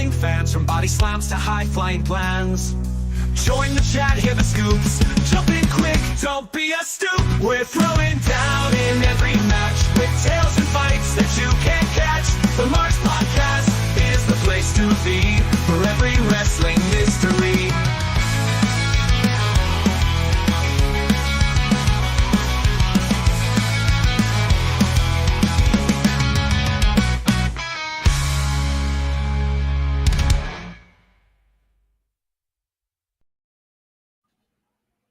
wrestling fans, from body slams to high-flying plans. Join the chat, hear the scoops. Jump in quick, don't be a stoop. We're throwing down in every match with tales and fights that you can't catch. The Marks Podcast is the place to be for every wrestling mystery.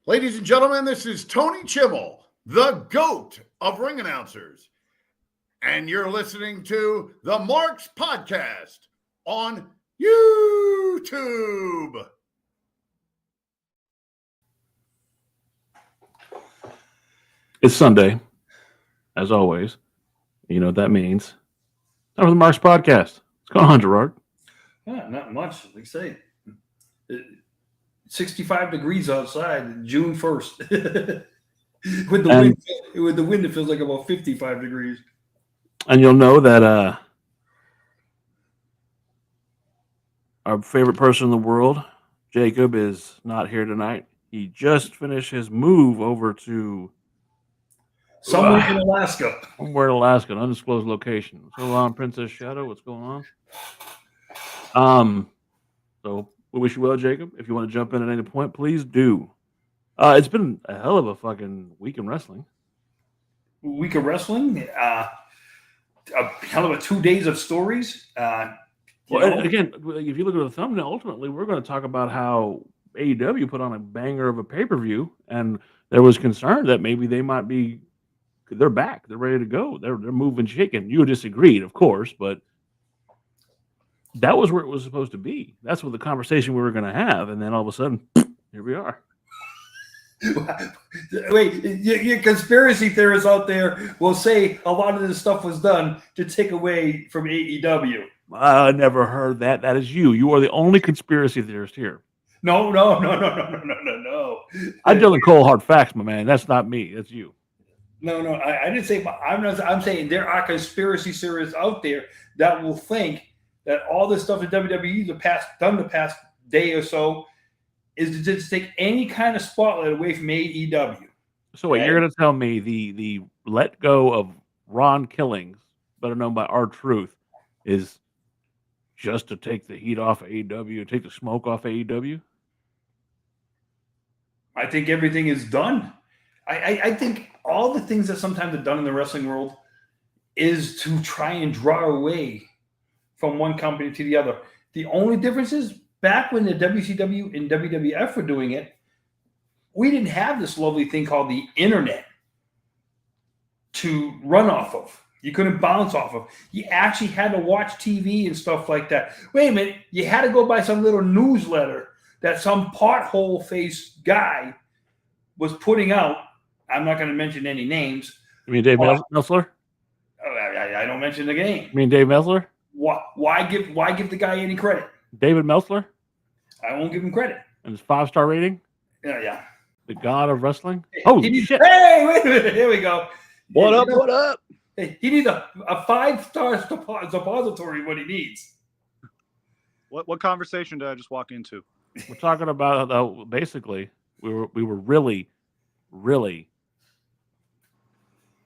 Ladies and gentlemen, this is Tony Chimmel, the GOAT of ring announcers. And you're listening to the Marks Podcast on YouTube. It's Sunday, as always. You know what that means. Time for the Marks Podcast. What's going on, Gerard? Yeah, not much. Like I say, 65 degrees outside, June 1st. With the wind, it feels like about 55 degrees. And you'll know that our favorite person in the world, Jacob, is not here tonight. He just finished his move over to somewhere in Alaska. Somewhere in Alaska, an undisclosed location. So on Princess Shadow, what's going on? So we wish you well, Jacob. If you want to jump in at any point, please do. It's been a hell of a fucking week in wrestling. Week of wrestling? A hell of a 2 days of stories. Again, if you look at the thumbnail, ultimately, we're going to talk about how AEW put on a banger of a pay-per-view, and there was concern that maybe they're back. They're ready to go. They're moving, shaking. You disagreed, of course, but that was where it was supposed to be. That's what the conversation we were going to have. And then all of a sudden, here we are. Wait, your conspiracy theorists out there will say a lot of this stuff was done to take away from AEW. I never heard that. That is you. You are the only conspiracy theorist here. No. I'm dealing cold hard facts, my man. That's not me. That's you. No. I didn't say. I'm saying there are conspiracy theorists out there that will think that all this stuff in WWE the past day or so is to just take any kind of spotlight away from AEW. So wait, you're going to tell me the let go of Ron Killings, better known by R-Truth, is just to take the heat off of AEW, take the smoke off AEW? I think everything is done. I think all the things that sometimes are done in the wrestling world is to try and draw away from one company to the other. The only difference is back when the WCW and WWF were doing it, we didn't have this lovely thing called the internet to run off of. You couldn't bounce off of. You actually had to watch TV and stuff like that. Wait a minute. You had to go by some little newsletter that some pothole-faced guy was putting out. I'm not going to mention any names. You mean Dave Meltzer? I don't mention the name. You mean Dave Meltzer? Why give the guy any credit? David Meltzer? I won't give him credit. And his 5-star rating? Yeah. The god of wrestling? Holy shit. Hey, wait a minute. Here we go. What up? Hey, he needs a 5-star suppository what he needs. What conversation did I just walk into? We're talking about basically we were really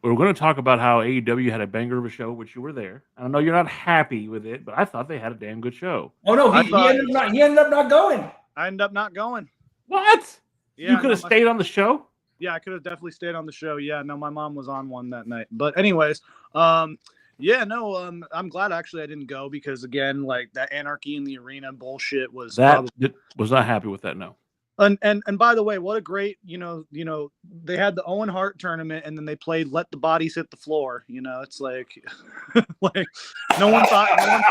we were going to talk about how AEW had a banger of a show, which you were there. I know you're not happy with it, but I thought they had a damn good show. Oh no, he ended up not going. I ended up not going. What? Yeah, you could have stayed on the show? Yeah, I could have definitely stayed on the show. Yeah, no, my mom was on one that night. But anyways, I'm glad actually I didn't go because again, like that anarchy in the arena bullshit was was not happy with that. No. And by the way, what a great, they had the Owen Hart tournament and then they played Let the Bodies Hit the Floor. It's like, like no one thought about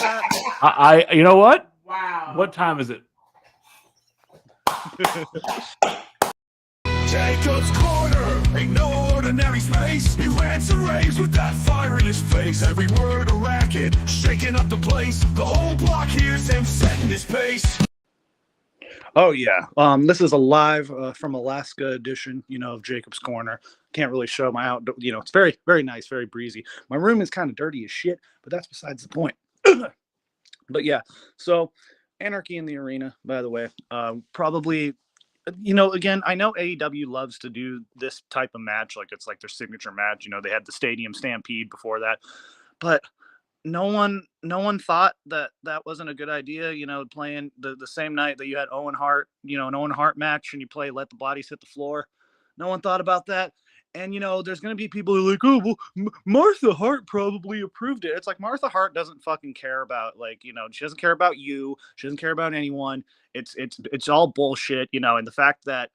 that. You know what? Wow. What time is it? Jacob's Corner ain't no ordinary space. He rants and raves with that fire in his face. Every word a racket, shaking up the place. The whole block hears him setting his pace. Oh yeah. This is a live from Alaska edition, of Jacob's Corner. Can't really show my outdoor, it's very, very nice, very breezy. My room is kind of dirty as shit, but that's besides the point. But yeah, so Anarchy in the Arena, by the way, probably, you know, again, I know AEW loves to do this type of match, like it's like their signature match. You know, they had the Stadium Stampede before that, but no one thought that that wasn't a good idea. You know, playing the same night that you had Owen Hart, you know, an Owen Hart match, and you play Let the Bodies Hit the Floor. No one thought about that. And you know, there's gonna be people who are like, oh well, Martha Hart probably approved it. It's like Martha Hart doesn't fucking care about, like, you know, she doesn't care about you. She doesn't care about anyone. It's all bullshit, you know. And the fact that,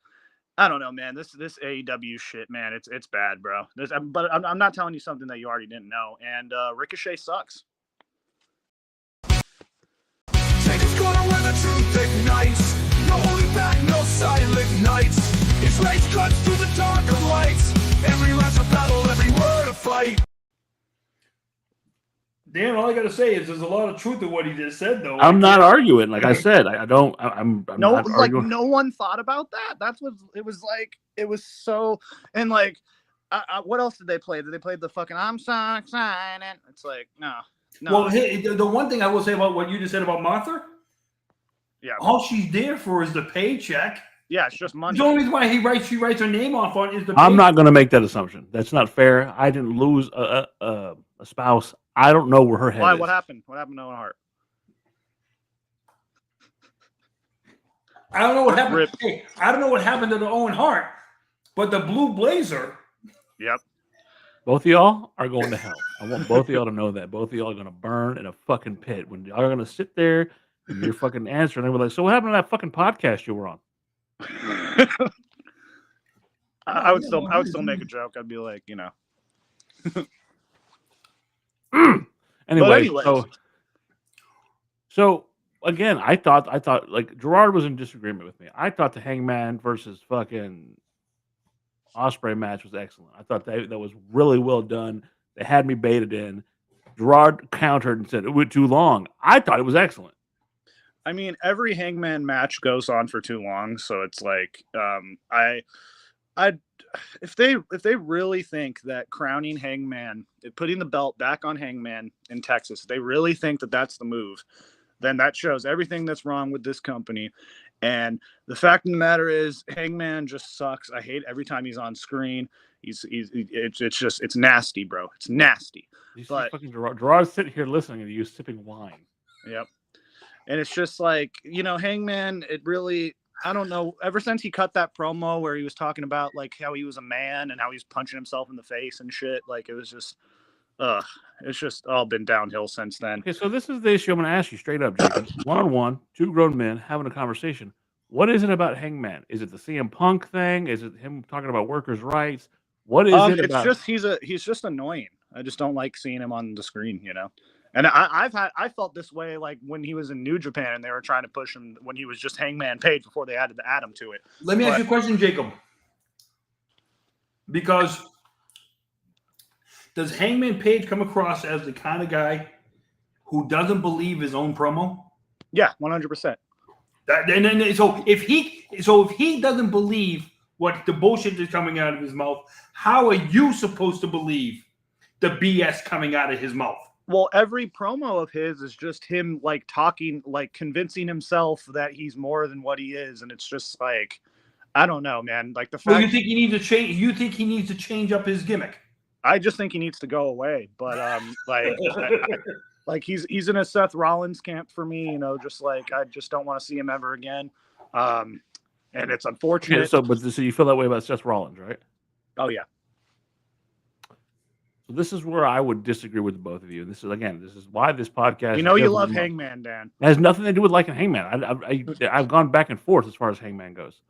I don't know, man, this AEW shit, man, it's bad, bro. But I'm not telling you something that you already didn't know. And Ricochet sucks. Satan's gonna win, the truth ignites. No holding back, no silent nights. His rage cuts through the darker lights. Every last a battle, every word a fight. Dan, all I gotta say is there's a lot of truth to what he just said, though. I'm not arguing. Like I said, I'm no, not like arguing. no one thought about that. That's what it was like. It was so, and like, what else did they play? Did they play the fucking "I'm so excited"? It's like, no. Well, hey, the one thing I will say about what you just said about Martha, Yeah, all she's there for is the paycheck. Yeah, it's just money. The only reason why she writes her name off on is the. I'm not going to make that assumption. That's not fair. I didn't lose a spouse. I don't know where her head is. What happened? What happened to Owen Hart? I don't know what happened. Hey, I don't know what happened to the Owen Hart, but the Blue Blazer. Yep. Both of y'all are going to hell. I want both of y'all to know that. Both of y'all are going to burn in a fucking pit. When y'all are going to sit there and you're fucking answering, they were like, so what happened to that fucking podcast you were on? I would still make a joke. I'd be like, you know. Anyway, so again, I thought like Gerard was in disagreement with me. I thought the Hangman versus fucking Ospreay match was excellent. I thought that was really well done. They had me baited in. Gerard countered and said it went too long. I thought it was excellent. I mean, every Hangman match goes on for too long, so it's like, if they really think that crowning Hangman, putting the belt back on Hangman in Texas, they really think that that's the move, then that shows everything that's wrong with this company. And the fact of the matter is, Hangman just sucks. I hate every time he's on screen. It's nasty, bro. It's nasty. But fucking Gerard's sitting here listening to you sipping wine. Yep. And it's just like, you know, Hangman, it really, I don't know, ever since he cut that promo where he was talking about like how he was a man and how he's punching himself in the face and shit, like it was just, it's just all been downhill since then. Okay, so this is the issue I'm going to ask you straight up, Jacob. One-on-one, two grown men having a conversation. What is it about Hangman? Is it the CM Punk thing? Is it him talking about workers' rights? What is it about? It's just he's just annoying. I just don't like seeing him on the screen, you know. And I felt this way like when he was in New Japan and they were trying to push him when he was just Hangman Page before they added the Adam to it. Let me ask you a question, Jacob. Because does Hangman Page come across as the kind of guy who doesn't believe his own promo? Yeah, 100%. So if he doesn't believe what the bullshit is coming out of his mouth, how are you supposed to believe the BS coming out of his mouth? Well, every promo of his is just him like talking, like convincing himself that he's more than what he is, and it's just like, I don't know, man. Like the fact. Well, you think he needs to change? You think he needs to change up his gimmick? I just think he needs to go away. But like he's in a Seth Rollins camp for me, you know. Just like I just don't want to see him ever again. And it's unfortunate. Yeah, so you feel that way about Seth Rollins, right? Oh yeah. So this is where I would disagree with both of you. This is why this podcast. You know you love Hangman, Dan. It has nothing to do with liking Hangman. I've gone back and forth as far as Hangman goes,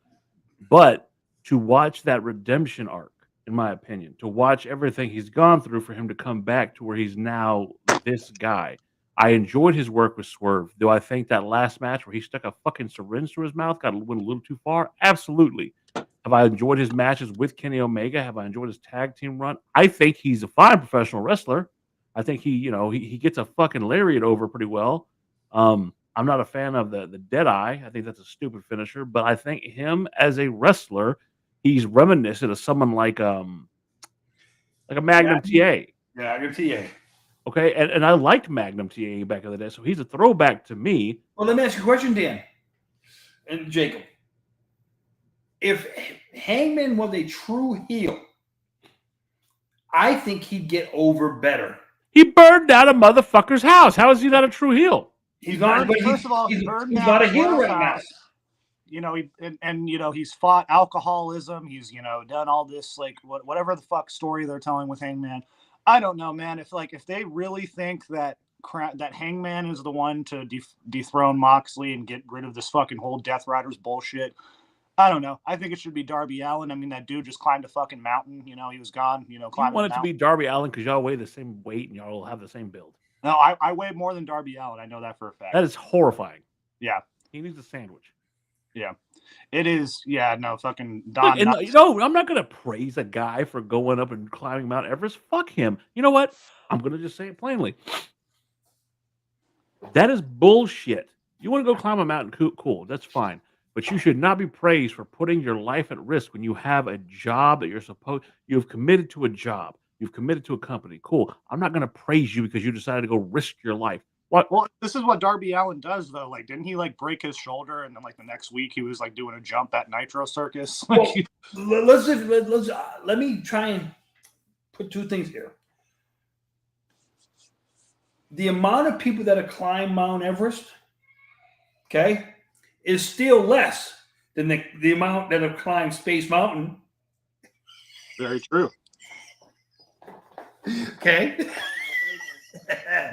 but to watch that redemption arc, in my opinion, to watch everything he's gone through for him to come back to where he's now this guy. I enjoyed his work with Swerve. Do I think that last match where he stuck a fucking syringe through his mouth went a little too far? Absolutely. Have I enjoyed his matches with Kenny Omega? Have I enjoyed his tag team run? I think he's a fine professional wrestler. I think he gets a fucking lariat over pretty well. I'm not a fan of the Deadeye. I think that's a stupid finisher. But I think him as a wrestler, he's reminiscent of someone like a Magnum TA. Magnum TA. Okay, and I liked Magnum TA back in the day, so he's a throwback to me. Well, let me ask you a question, Dan and Jacob. If Hangman was a true heel, I think he'd get over better. He burned down a motherfucker's house. How is he not a true heel? He's not. First of all, he's burned not a down heel his right now. house. You know, he's fought alcoholism. He's done all this whatever the fuck story they're telling with Hangman. I don't know, man. If they really think that Hangman is the one to dethrone Moxley and get rid of this fucking whole Death Riders bullshit, I don't know. I think it should be Darby Allin. I mean, that dude just climbed a fucking mountain. He was gone. Climbing. You want it to be Darby Allin because y'all weigh the same weight and y'all will have the same build. No, I weigh more than Darby Allin. I know that for a fact. That is horrifying. Yeah. He needs a sandwich. Yeah. It is. Yeah. No, fucking Don. Look, I'm not going to praise a guy for going up and climbing Mount Everest. Fuck him. You know what? I'm going to just say it plainly. That is bullshit. You want to go climb a mountain? Cool. That's fine. But you should not be praised for putting your life at risk when you have a job that you've committed to a job. You've committed to a company. Cool. I'm not going to praise you because you decided to go risk your life. What? Well, this is what Darby Allin does, though. Didn't he break his shoulder, and then the next week he was doing a jump at Nitro Circus? Well, let me try and put two things here. The amount of people that have climbed Mount Everest, okay, is still less than the amount that have climbed Space Mountain. Very true. Okay.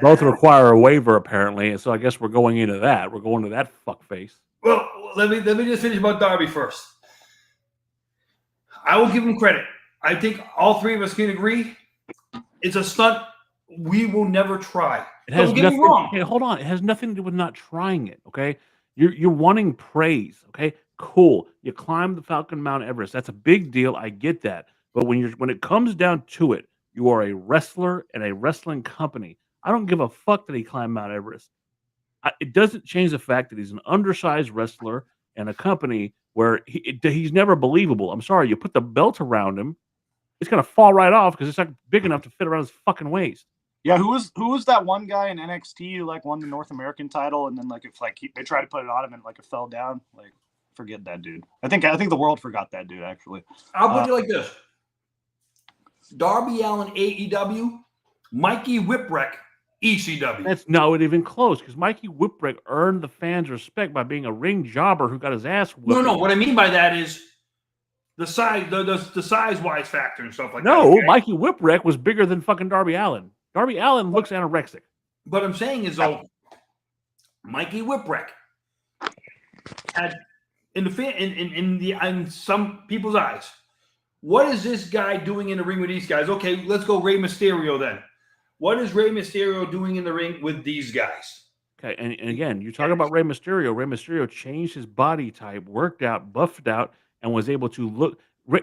Both require a waiver, apparently, and so I guess we're going into that. We're going to that fuckface. Well, let me just finish about Darby first. I will give him credit. I think all three of us can agree it's a stunt we will never try. It has Don't get me wrong. Hey, hold on. It has nothing to do with not trying it, okay? You're wanting praise, okay? Cool. You climbed the Falcon Mount Everest. That's a big deal. I get that. But when it comes down to it, you are a wrestler and a wrestling company. I don't give a fuck that he climbed Mount Everest. It doesn't change the fact that he's an undersized wrestler and a company where he's never believable. I'm sorry. You put the belt around him, it's going to fall right off because it's not big enough to fit around his fucking waist. Yeah, who was that one guy in NXT who won the North American title, and then they tried to put it on him and it fell down? Forget that dude. I think the world forgot that dude actually. I'll put it like this: Darby Allin AEW, Mikey Whipwreck ECW. That's not even close because Mikey Whipwreck earned the fans' respect by being a ring jobber who got his ass whipped. No. What I mean by that is the size, the size-wise factor and stuff like that. No, okay? Mikey Whipwreck was bigger than fucking Darby Allin. Darby Allin looks anorexic. What I'm saying is, though, Mikey Whipwreck had in some people's eyes, what is this guy doing in the ring with these guys? Okay, let's go Rey Mysterio then. What is Rey Mysterio doing in the ring with these guys? Okay, and again, you talk about Rey Mysterio. Rey Mysterio changed his body type, worked out, buffed out, and was able to look.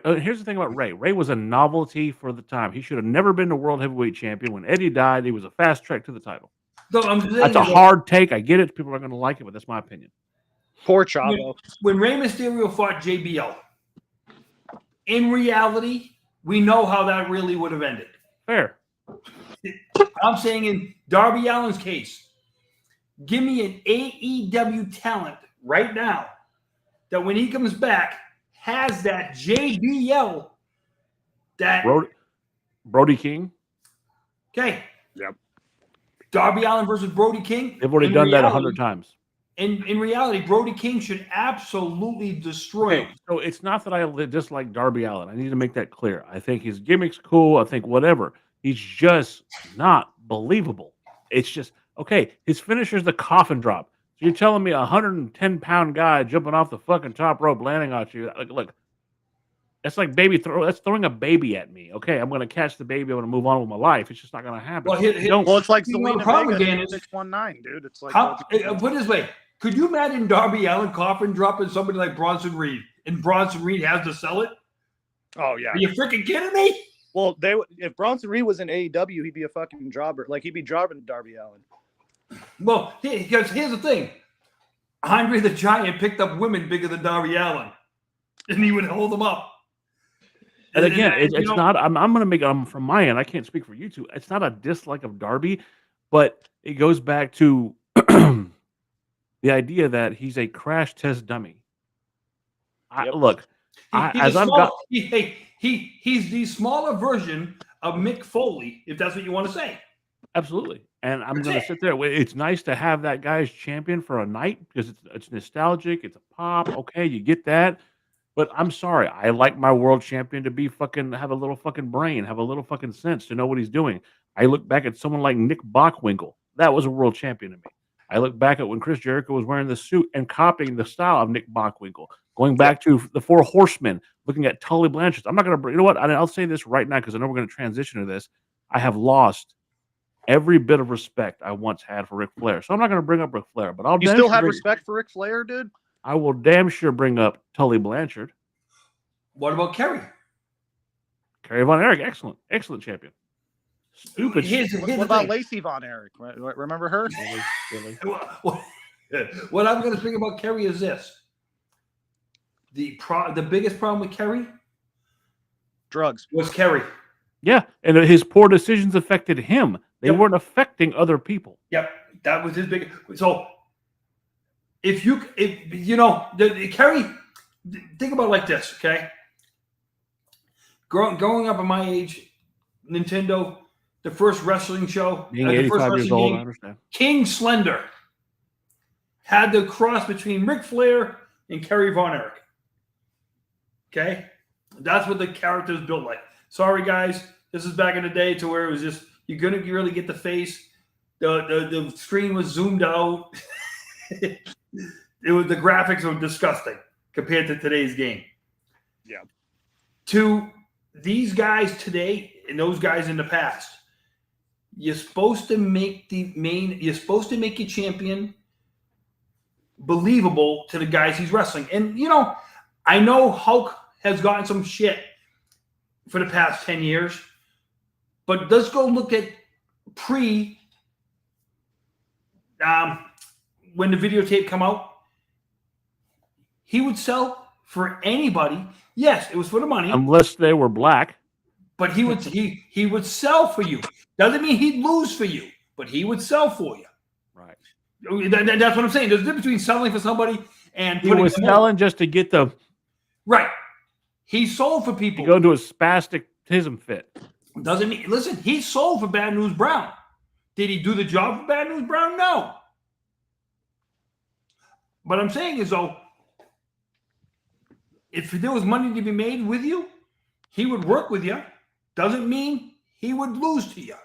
Here's the thing about Rey. Rey was a novelty for the time. He should have never been the world heavyweight champion. When Eddie died, he was a fast track to the title. So that's a hard take. I get it. People are going to like it, but that's my opinion. Poor Chavo. When Rey Mysterio fought JBL, in reality, we know how that really would have ended. Fair. I'm saying in Darby Allin's case, give me an AEW talent right now that when he comes back has that JBL that Brody King. Okay. Yep. Darby Allin versus Brody King. They've already done that 100 times. In reality, Brody King should absolutely destroy him. So it's not that I dislike Darby Allin. I need to make that clear. I think his gimmick's cool. I think whatever. He's just not believable. It's just, okay, his finisher's the coffin drop. So you're telling me a 110-pound guy jumping off the fucking top rope, landing on you. Look, that's like that's throwing a baby at me. Okay, I'm going to catch the baby. I'm going to move on with my life. It's just not going to happen. Well, it's like Selena Vega 619, dude. It's like put it this way. Could you imagine Darby Allin coffin dropping somebody like Bronson Reed, and Bronson Reed has to sell it? Oh yeah. Are you freaking kidding me? Well, if Bronson Reed was in AEW, he'd be a fucking jobber. He'd be jobbing Darby Allin. Well, because here's the thing. Andre the Giant picked up women bigger than Darby Allin, and he would hold them up. And again, it's not. I'm going to make from my end. I can't speak for you two. It's not a dislike of Darby, but it goes back to the idea that he's a crash test dummy. Look, he's the smaller version of Mick Foley, if that's what you want to say. Absolutely. And I'm going to sit there. It's nice to have that guy as champion for a night because it's nostalgic. It's a pop. Okay, you get that. But I'm sorry. I like my world champion to be have a little fucking brain, have a little fucking sense to know what he's doing. I look back at someone like Nick Bockwinkel. That was a world champion to me. I look back at when Chris Jericho was wearing the suit and copying the style of Nick Bockwinkel. Going back to the Four Horsemen, looking at Tully Blanchard. I'm not going to, you know what? I'll say this right now because I know we're going to transition to this. I have lost every bit of respect I once had for Ric Flair. So I'm not going to bring up Ric Flair, but You still have respect for Ric Flair, dude? I will damn sure bring up Tully Blanchard. What about Kerry? Kerry Von Erich, excellent champion. Stupid. What about Lacey Von Erich? Remember her? What I'm going to think about Kerry is this: the biggest problem with Kerry, drugs, was Kerry. Yeah, and his poor decisions affected him. They weren't affecting other people. Yep, that was his big. So if you know the Kerry, think about it like this, okay? Growing up at my age, Nintendo, the first wrestling show, being 85 years old, I understand. King Slender had the cross between Ric Flair and Kerry Von Erich. Okay, that's what the character is built like. Sorry, guys, this is back in the day to where it was just you're gonna really get the face. The screen was zoomed out. The graphics were disgusting compared to today's game. Yeah. To these guys today and those guys in the past, you're supposed to make your champion believable to the guys he's wrestling. And I know Hulk has gotten some shit for the past 10 years, but let's go look at when the videotape come out. He would sell for anybody. Yes, it was for the money. Unless they were black. But he would sell for you. Doesn't mean he'd lose for you, but he would sell for you. Right. That's what I'm saying. There's a difference between selling for somebody and he was selling just to get the right. He sold for people. To go into a spastic-tism fit. Doesn't mean listen, he sold for Bad News Brown. Did he do the job for Bad News Brown? No. What I'm saying is though, if there was money to be made with you, he would work with you. Doesn't mean he would lose to you.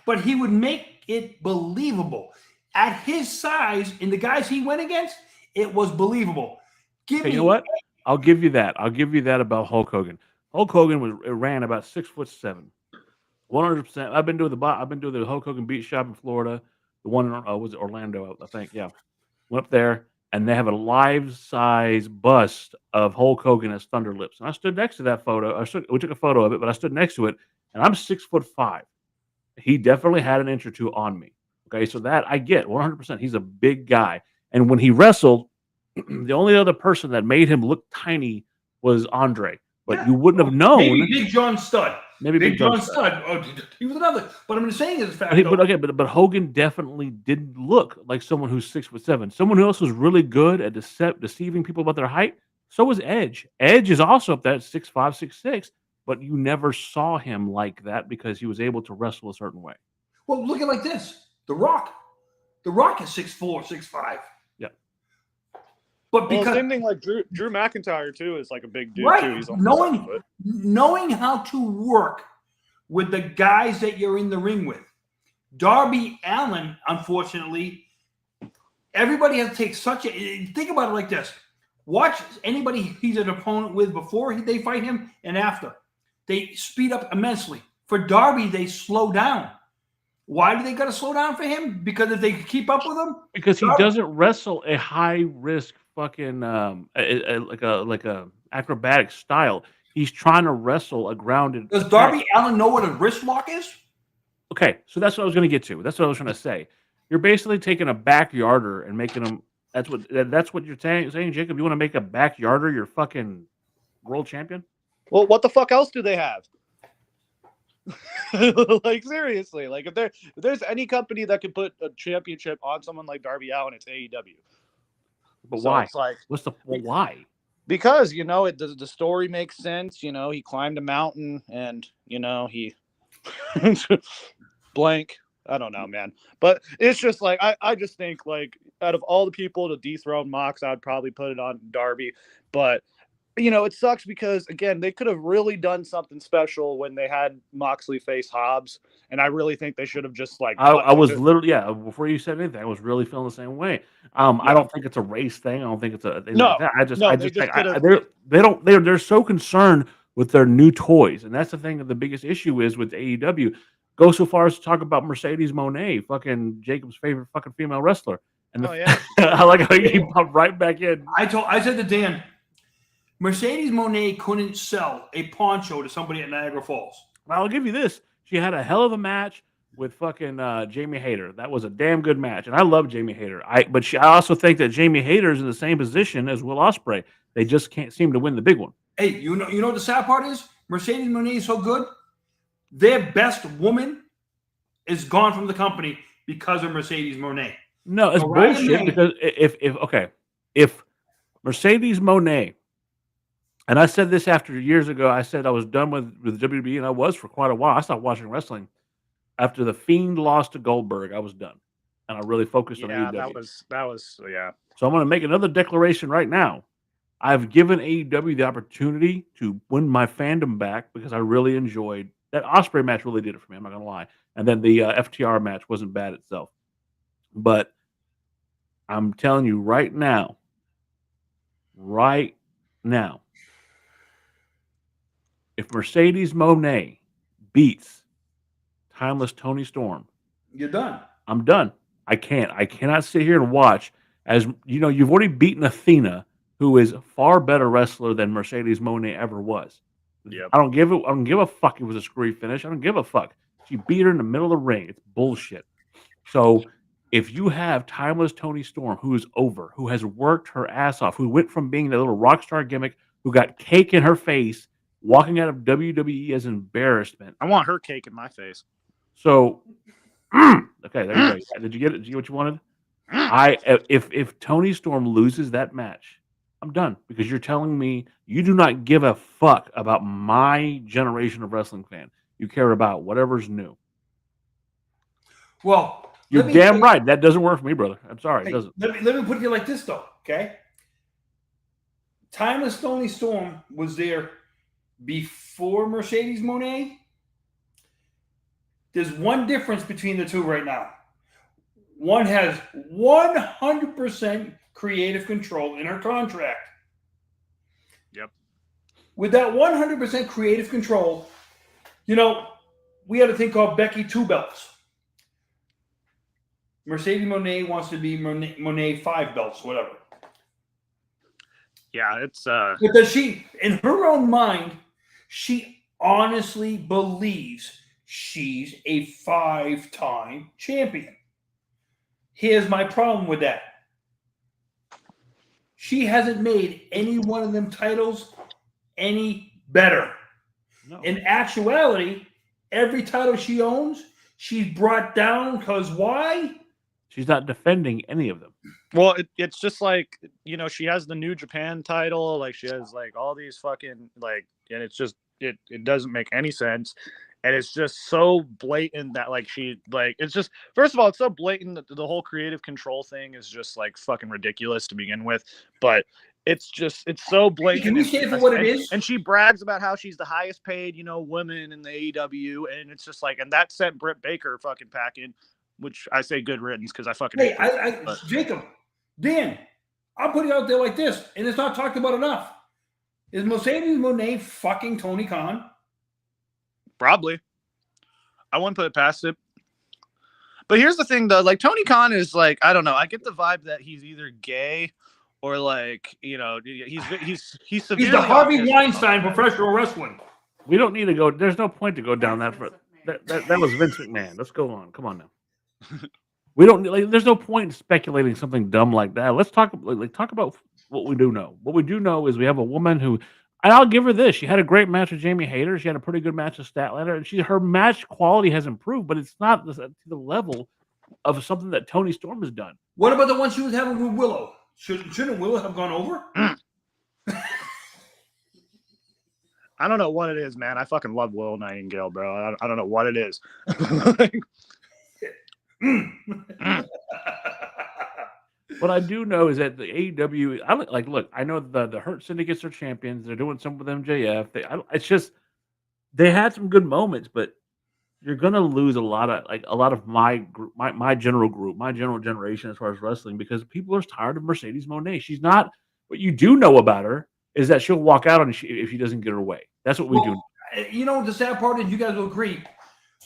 But he would make it believable. At his size, and the guys he went against, it was believable. You know what? I'll give you that. I'll give you that about Hulk Hogan. Hulk Hogan ran about 6'7", 100%. I've been doing the Hulk Hogan beat shop in Florida. The one in was it Orlando? I think. Yeah, went up there. And they have a life-size bust of Hulk Hogan as Thunder Lips. And I stood next to that photo. We took a photo of it, but I stood next to it, and I'm 6'5". He definitely had an inch or two on me. Okay, so that I get 100%. He's a big guy. And when he wrestled, the only other person that made him look tiny was Andre. But you wouldn't have known. Maybe Big John Studd. Maybe Big John Studd. Oh, he was another. But I'm just saying is a fact. But Hogan definitely didn't look like someone who's 6'7". Someone who else was really good at deceiving people about their height. So was Edge. Edge is also up there at 6'5", 6'6", but you never saw him like that because he was able to wrestle a certain way. Well, look at it like this: The Rock. The Rock is 6'4", 6'5". Yeah. But because same thing like Drew McIntyre too is like a big dude right. too. He's knowing how to work with the guys that you're in the ring with. Darby Allin, unfortunately, everybody has to take such a think about it like this. Watch anybody he's an opponent with before they fight him and after. They speed up immensely. For Darby, they slow down. Why do they got to slow down for him? Because if they keep up with him, because he doesn't wrestle a high risk fucking like a acrobatic style. He's trying to wrestle a grounded. Does Darby Allin know what a wrist lock is? Okay, so that's what I was going to get to. That's what I was trying to say. You're basically taking a backyarder and making him. That's what you're saying, Jacob. You want to make a backyarder your fucking world champion. Well, what the fuck else do they have? Like seriously, like if there's any company that could put a championship on someone like Darby Allin, it's AEW. But So why? it's like, why? because the story makes sense. He climbed a mountain and he blank. I don't know, man. But it's just like I just think like out of all the people to dethrone Mox, I'd probably put it on Darby. But it sucks because again, they could have really done something special when they had Moxley face Hobbs, and I really think they should have just like. I was literally before you said anything, I was really feeling the same way. I don't think it's a race thing. I don't think it's a thing like that. I just think they're so concerned with their new toys, and that's the thing. The biggest issue is with AEW. Go so far as to talk about Mercedes Moné, fucking Jacob's favorite fucking female wrestler, and I like how he popped right back in. I said to Dan, Mercedes Moné couldn't sell a poncho to somebody at Niagara Falls. Well, I'll give you this. She had a hell of a match with fucking Jamie Hayter. That was a damn good match, and I love Jamie Hayter. I also think that Jamie Hayter is in the same position as Will Ospreay. They just can't seem to win the big one. Hey, you know what the sad part is? Mercedes Moné is so good. Their best woman is gone from the company because of Mercedes Moné. No, it's bullshit. Because if Mercedes Moné, and I said this after years ago, I said I was done with WWE, and I was for quite a while. I stopped watching wrestling after the Fiend lost to Goldberg. I was done, and I really focused on AEW. that was. So I'm going to make another declaration right now. I've given AEW the opportunity to win my fandom back because I really enjoyed that Ospreay match. Really did it for me. I'm not going to lie. And then the FTR match wasn't bad itself, but I'm telling you right now, if Mercedes Moné beats Timeless Tony Storm, you're done. I'm done. I cannot sit here and watch as you've already beaten Athena, who is a far better wrestler than Mercedes Moné ever was. Yep. I don't give a fuck. It was a screwy finish. I don't give a fuck. She beat her in the middle of the ring. It's bullshit. So if you have Timeless Tony Storm, who is over, who has worked her ass off, who went from being the little rock star gimmick, who got cake in her face, walking out of WWE as embarrassment. I want her cake in my face. So, okay, there you go. Did you get it? Did you get what you wanted? If Tony Storm loses that match, I'm done, because you're telling me you do not give a fuck about my generation of wrestling fan. You care about whatever's new. Well, you're damn right. That doesn't work for me, brother. I'm sorry. It doesn't. Let me put it like this, though, okay? Timeless Tony Storm was there before Mercedes Moné. There's one difference between the two right now. One has 100% creative control in her contract. Yep. With that 100% creative control, we had a thing called Becky Two Belts. Mercedes Moné wants to be Moné 5 belts, whatever. Yeah, it's because she, in her own mind, she honestly believes she's a 5-time champion. Here's my problem with that. She hasn't made any one of them titles any better. No. In actuality, every title she owns, she's brought down because why? She's not defending any of them. Well, it's just like, she has the New Japan title, like she has like all these fucking like, and it's just it doesn't make any sense. And it's just so blatant that like it's just, first of all, it's so blatant that the whole creative control thing is just like fucking ridiculous to begin with. But it's so blatant. Can you say for what it is? And she brags about how she's the highest paid, woman in the AEW. And it's just like, and that sent Britt Baker fucking packing, which I say good riddance because I fucking hate Jacob, Dan, I'll put it out there like this, and it's not talked about enough. Is Mercedes Moné fucking Tony Khan? Probably. I wouldn't put it past it. But here's the thing, though. Like, Tony Khan is like, I don't know. I get the vibe that he's either gay or like, he's He's the Harvey Weinstein professional wrestling. We don't need to go. There's no point to go down that. That was Vince McMahon. Let's go on. Come on now. We don't there's no point in speculating something dumb like that. Let's talk about what we do know. What we do know is we have a woman who And I'll give her this. She had a great match with Jamie Hayter. She had a pretty good match with Statlander. And her match quality has improved, but it's not to the level of something that Toni Storm has done. What about the one she was having with Willow? Shouldn't Willow have gone over? I don't know what it is, man. I fucking love Willow Nightingale, bro. I don't know what it is. What I do know is that the AEW, look, I know the Hurt Syndicates are champions. They're doing some with MJF. It's just they had some good moments, but you're gonna lose a lot of my group, my general group, my general generation as far as wrestling, because people are tired of Mercedes Moné. She's not. What you do know about her is that she'll walk out if she doesn't get her way. That's what we do. You know, the sad part is, you guys will agree,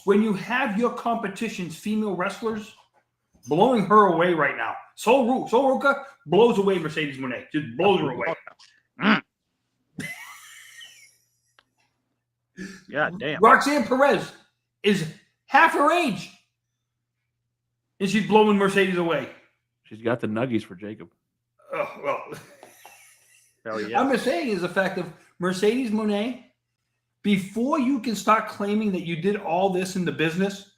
when you have your competition's female wrestlers blowing her away right now. Sol Ruka blows away Mercedes Moné. Just blows her away. Yeah, damn. Roxanne Perez is half her age, and she's blowing Mercedes away. She's got the nuggies for Jacob. Oh, well. Hell yeah. I'm just saying is the fact of Mercedes Moné, before you can start claiming that you did all this in the business,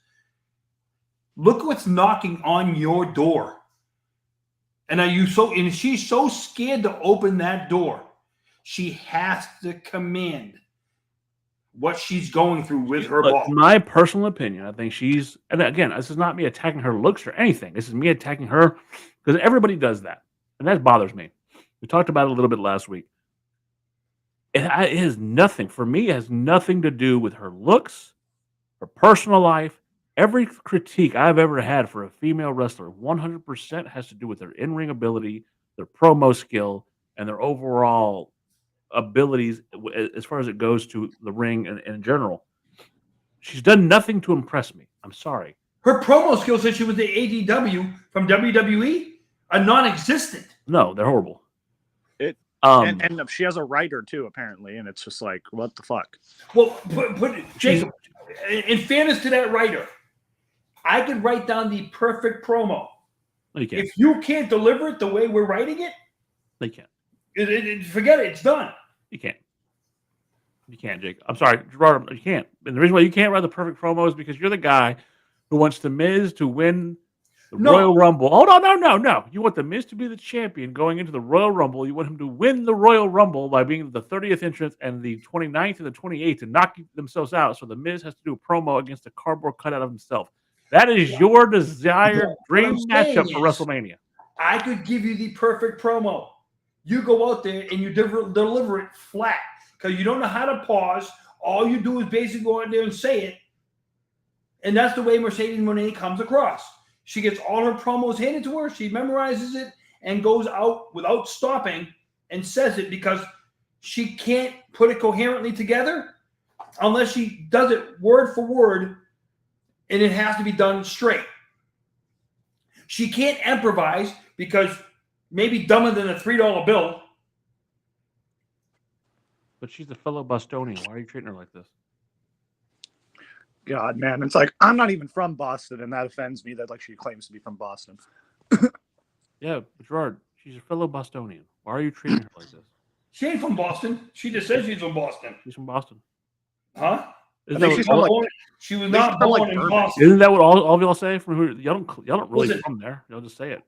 look what's knocking on your door. And she's so scared to open that door. She has to command what she's going through with her ball. In my personal opinion, I think and again, this is not me attacking her looks or anything. This is me attacking her because everybody does that. And that bothers me. We talked about it a little bit last week. It has nothing, for me, it has nothing to do with her looks, her personal life. Every critique I've ever had for a female wrestler 100% has to do with their in-ring ability, their promo skill, and their overall abilities as far as it goes to the ring and in general. She's done nothing to impress me. I'm sorry. Her promo skills since she was the ADW from WWE are non-existent. No, they're horrible. And she has a writer too, apparently, and it's just like, what the fuck? Well, but Jacob, in fairness to that writer, I could write down the perfect promo. No, you can't. If you can't deliver it the way we're writing it, They can't. Forget it. It's done. You can't. You can't, Jake. I'm sorry, Gerard. You can't. And the reason why you can't write the perfect promo is because you're the guy who wants the Miz to win the Royal Rumble. Oh, no. You want the Miz to be the champion going into the Royal Rumble. You want him to win the Royal Rumble by being the 30th entrance and the 29th and the 28th to knock themselves out. So the Miz has to do a promo against a cardboard cutout of himself. That is your desired dream matchup for WrestleMania. I could give you the perfect promo. You go out there and you deliver it flat because you don't know how to pause. All you do is basically go out there and say it. And that's the way Mercedes Moné comes across. She gets all her promos handed to her. She memorizes it and goes out without stopping and says it because she can't put it coherently together unless she does it word for word, and it has to be done straight. She can't improvise because maybe dumber than a $3 bill. But she's a fellow Bostonian. Why are you treating her like this? God, man, it's like, I'm not even from Boston, and that offends me that like she claims to be from Boston. Yeah, Gerard, she's a fellow Bostonian. Why are you treating her like this? She ain't from Boston. She just says she's from Boston. She's from Boston. Huh? She was not born in Boston. Isn't that what all of y'all say? Y'all don't really Listen, from there. Y'all just say it.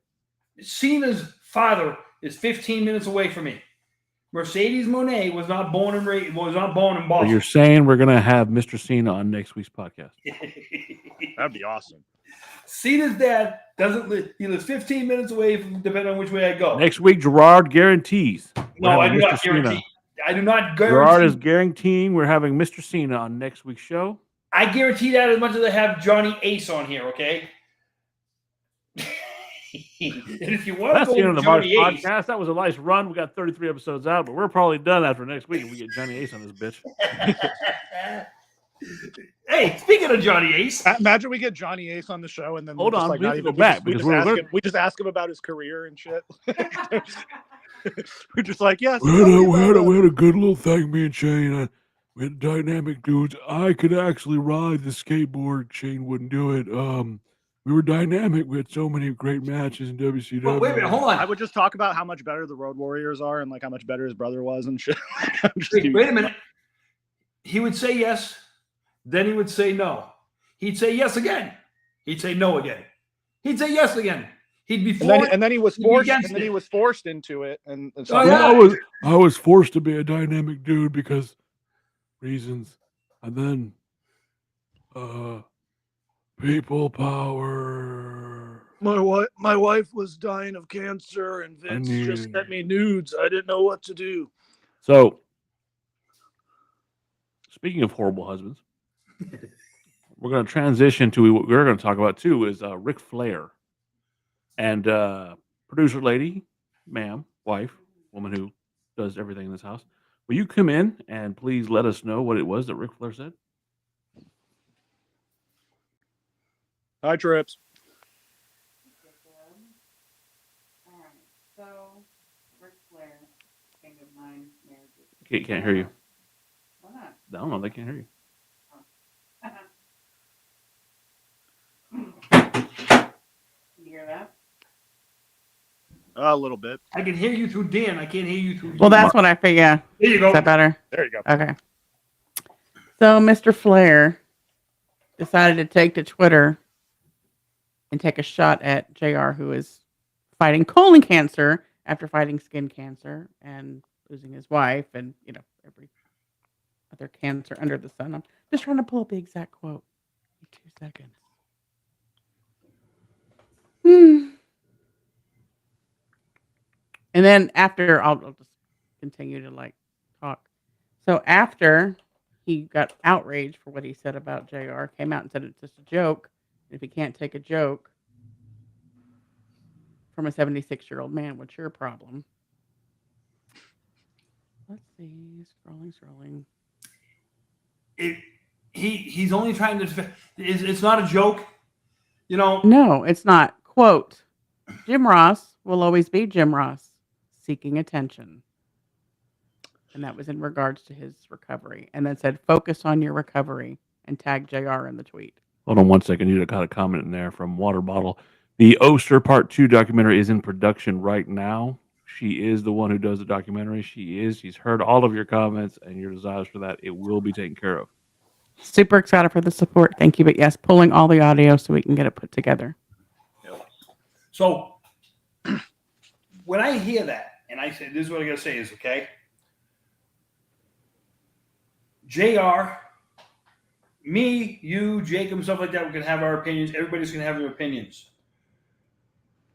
Cena's father is 15 minutes away from me. Mercedes Moné was not born in Boston. So you're saying we're gonna have Mr. Cena on next week's podcast? That'd be awesome. Cena's dad doesn't live. He lives 15 minutes away from, depending on which way I go. Next week, Gerard guarantees. No, I do not guarantee. I do not guarantee. Gerard is guaranteeing we're having Mr. Cena on next week's show. I guarantee that as much as I have Johnny Ace on here, okay? And if you want That's to the go end of with the March Johnny Ace, podcast. That was a nice run. We got 33 episodes out, but we're probably done after next week if we get Johnny Ace on this bitch. Hey, speaking of Johnny Ace, imagine we get Johnny Ace on the show and then hold on, like, we have to go back because we just ask him about his career and shit. We're just like, yes. We had a good little thing, me and Shane. We had dynamic dudes. I could actually ride the skateboard. Shane wouldn't do it. We were dynamic. We had so many great matches in WCW. Well, wait a minute, hold on. I would just talk about how much better the Road Warriors are and like how much better his brother was and shit. Wait a minute. He would say yes, then he would say no. He'd say yes again. He'd say no again. He'd say yes again. He'd be forced. And then he was forced. against And then it. he was forced into it. And so Oh, yeah. Well, I was forced to be a dynamic dude because reasons, and then people power. my wife was dying of cancer, and Vince just sent me nudes. I didn't know what to do. So, speaking of horrible husbands, we're going to transition to what we're going to talk about too is Ric Flair. And producer lady, ma'am, wife, woman who does everything in this house, will you come in and please let us know what it was that Ric Flair said? Hi, Trips. All right. So, Ric Flair, king of 9 marriages. Can't hear you. Why not? I don't know. They can't hear you. Can you hear that? A little bit. I can hear you through Dan. I can't hear you through. Well, that's what I figure. There you Is go. that better? There you go. Okay. So Mr. Flair decided to take to Twitter and take a shot at JR, who is fighting colon cancer after fighting skin cancer and losing his wife and, every other cancer under the sun. I'm just trying to pull up the exact quote. 2 seconds. And then after, I'll just continue to talk. So after he got outraged for what he said about JR, came out and said it's just a joke. If he can't take a joke from a 76-year-old man, what's your problem? Let's see. Scrolling. He's only trying to. It's not a joke. No, it's not. Quote, Jim Ross will always be Jim Ross, seeking attention. And that was in regards to his recovery. And then said, focus on your recovery, and tag JR in the tweet. Hold on 1 second. You got a comment in there from Water Bottle. The Oster Part 2 documentary is in production right now. She is the one who does the documentary. She's heard all of your comments and your desires for that. It will be taken care of. Super excited for the support. Thank you. But yes, pulling all the audio so we can get it put together. So when I hear that, and I say, this is what I got to say is, okay, JR, me, you, Jacob, stuff like that, we can have our opinions. Everybody's going to have their opinions.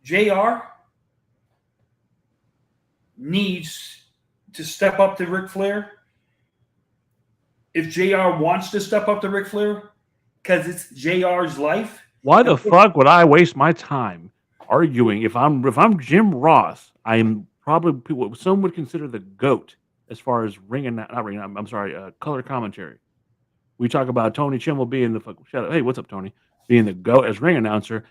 JR needs to step up to Ric Flair. If JR wants to step up to Ric Flair, because it's JR's life. Why the fuck would I waste my time arguing if I'm Jim Ross? I am probably what some would consider the GOAT as far as color commentary. We talk about Tony Chimmel being the fuck. Hey, what's up, Tony? Being the GOAT as ring announcer.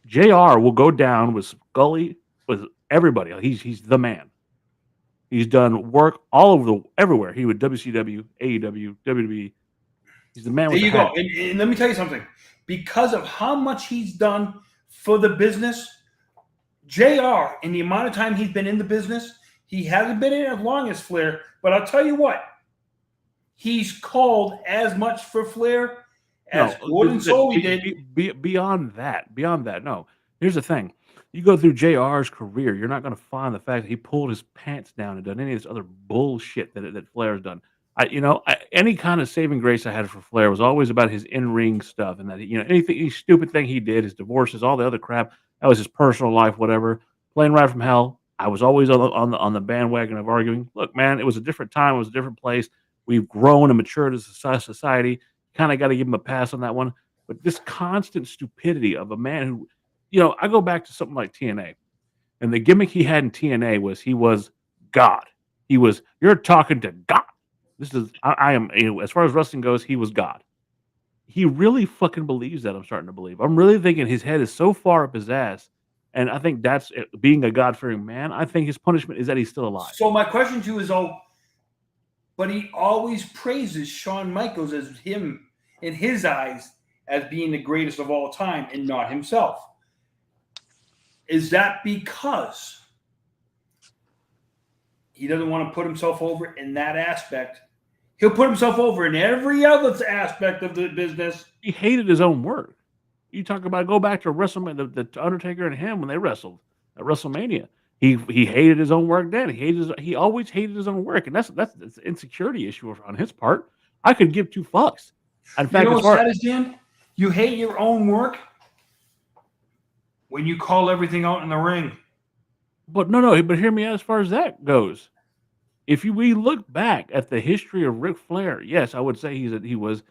JR will go down with Scully, with everybody. He's the man. He's done work all over everywhere. He would WCW, AEW, WWE. He's the man. There you go. And let me tell you something. Because of how much he's done for the business, JR, in the amount of time he's been in the business, he hasn't been in it as long as Flair. But I'll tell you what, he's called as much for Flair as Gordon Soley did. Beyond that, no. Here's the thing. You go through JR's career, you're not going to find the fact that he pulled his pants down and done any of this other bullshit that Flair's done. Any kind of saving grace I had for Flair was always about his in-ring stuff, and that any stupid thing he did, his divorces, all the other crap, that was his personal life, whatever. Playing Right from Hell, I was always on the bandwagon of arguing. Look, man, it was a different time, it was a different place. We've grown and matured as a society. Kind of got to give him a pass on that one. But this constant stupidity of a man who, I go back to something like TNA, and the gimmick he had in TNA was he was God. You're talking to God. I am, as far as wrestling goes, he was God. He really fucking believes that, I'm starting to believe. I'm really thinking his head is so far up his ass, and I think that's it, being a God-fearing man. I think his punishment is that he's still alive. So my question to you is, but he always praises Shawn Michaels as him, in his eyes, as being the greatest of all time and not himself. Is that because he doesn't want to put himself over in that aspect? He'll put himself over in every other aspect of the business. He hated his own work. You talk about go back to WrestleMania, the Undertaker and him when they wrestled at WrestleMania. He hated his own work then. He always hated his own work, and that's an insecurity issue on his part. I could give two fucks. In fact, You know what's sad is, Dan? You hate your own work when you call everything out in the ring. But but hear me out as far as that goes. If we look back at the history of Ric Flair, yes, I would say he was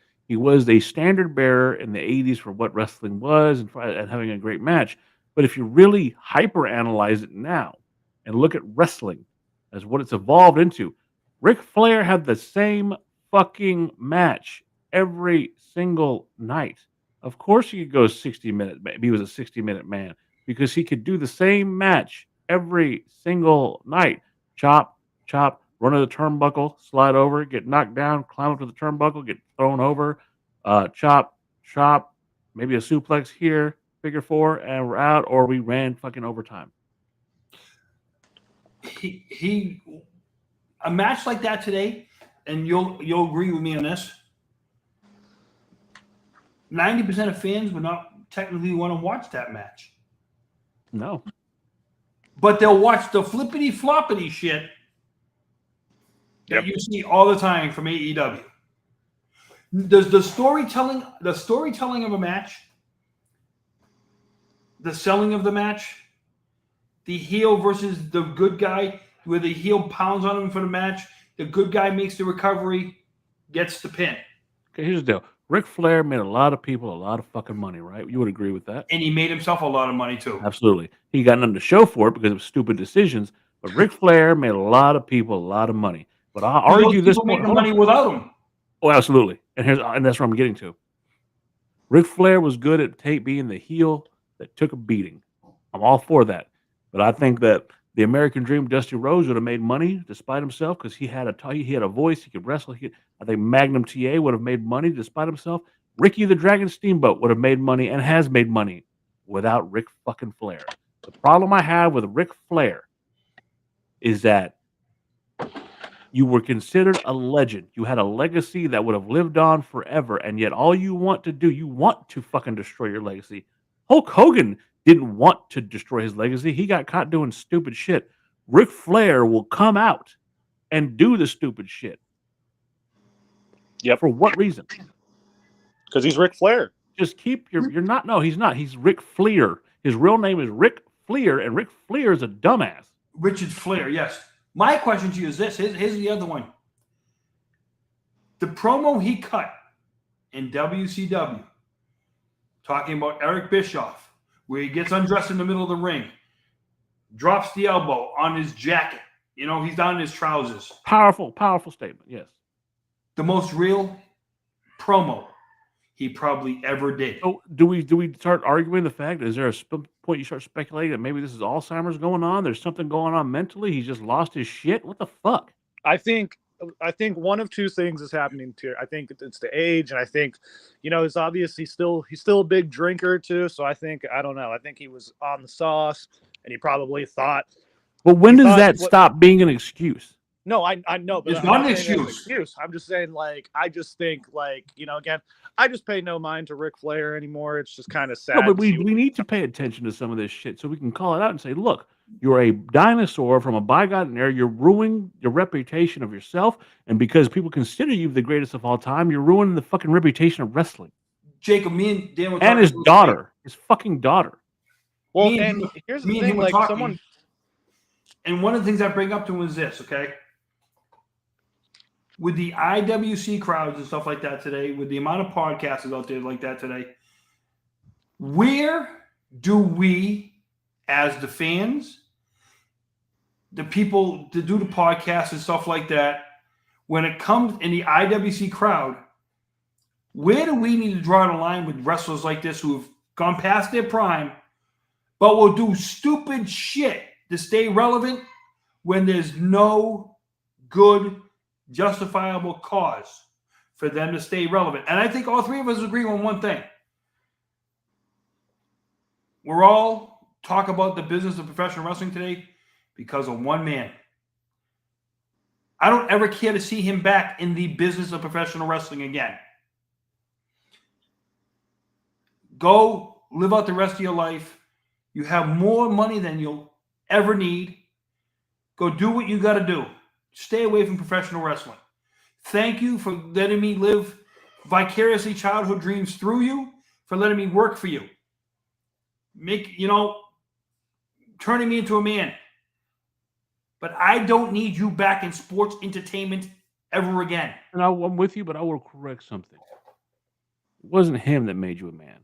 a standard bearer in the 80s for what wrestling was and having a great match. But if you really hyper analyze it now and look at wrestling as what it's evolved into, Ric Flair had the same fucking match every single night. Of course he could go 60 minutes. He was a 60-minute man because he could do the same match every single night. Chop, chop, run to the turnbuckle, slide over, get knocked down, climb up to the turnbuckle, get thrown over, chop, chop, maybe a suplex here, figure four, and we're out, or we ran fucking overtime. A match like that today, and you'll agree with me on this, 90% of fans would not technically want to watch that match. No. But they'll watch the flippity floppity shit that you see all the time from AEW. Does the storytelling of a match, the selling of the match, the heel versus the good guy, where the heel pounds on him for the match, the good guy makes the recovery, gets the pin. Okay, here's the deal. Ric Flair made a lot of people a lot of fucking money, right? You would agree with that? And he made himself a lot of money too. Absolutely. He got nothing to show for it because of stupid decisions, but Ric Flair made a lot of people a lot of money. But I'll argue this point. Make money without him. Oh, absolutely. And that's where I'm getting to. Ric Flair was good at being the heel that took a beating. I'm all for that. But I think that the American Dream, Dusty Rhodes, would have made money despite himself because he had a voice. He could wrestle. I think Magnum TA would have made money despite himself. Ricky the Dragon Steamboat would have made money and has made money without Ric fucking Flair. The problem I have with Ric Flair is that you were considered a legend. You had a legacy that would have lived on forever, and yet all you want to fucking destroy your legacy. Hulk Hogan didn't want to destroy his legacy. He got caught doing stupid shit. Ric Flair will come out and do the stupid shit. Yep. For what reason? Because he's Ric Flair. Just keep you're not. No, he's not. He's Ric Flair. His real name is Ric Flair, and Ric Flair is a dumbass. Richard Flair, yes. My question to you is this. Here's the other one. The promo he cut in WCW talking about Eric Bischoff, where he gets undressed in the middle of the ring, drops the elbow on his jacket. You know, he's down in his trousers. Powerful statement, yes. The most real promo he probably ever did. So do we start arguing the fact? Is there a point you start speculating that maybe this is Alzheimer's going on? There's something going on mentally. He's just lost his shit. What the fuck? I think one of two things is happening to. I think it's the age, and I think, it's obviously he's still a big drinker too. So I don't know. I think he was on the sauce, and he probably thought. But when does that stop being an excuse? No, I know, but it's not an excuse. I'm just saying, I just think, again, I just pay no mind to Ric Flair anymore. It's just kind of sad. No, but we need to pay attention to some of this shit so we can call it out and say, look, you're a dinosaur from a bygone era. You're ruining your reputation of yourself, and because people consider you the greatest of all time, you're ruining the fucking reputation of wrestling. Jacob, me and Dan were and his daughter, his fucking daughter. Well, and here's the thing, someone. And one of the things I bring up to him is this, okay? With the IWC crowds and stuff like that today, with the amount of podcasts out there like that today, where do we, as the fans, the people to do the podcasts and stuff like that, when it comes in the IWC crowd, where do we need to draw the line with wrestlers like this who have gone past their prime, but will do stupid shit to stay relevant when there's no good justifiable cause for them to stay relevant? And I think all three of us agree on one thing. we're all talk about the business of professional wrestling today because of one man. I don't ever care to see him back in the business of professional wrestling again. Go live out the rest of your life. You have more money than you'll ever need. Go do what you got to do. Stay away from professional wrestling. Thank you for letting me live vicariously childhood dreams through you, for letting me work for you. Turning me into a man. But I don't need you back in sports entertainment ever again. And I'm with you, but I will correct something. It wasn't him that made you a man.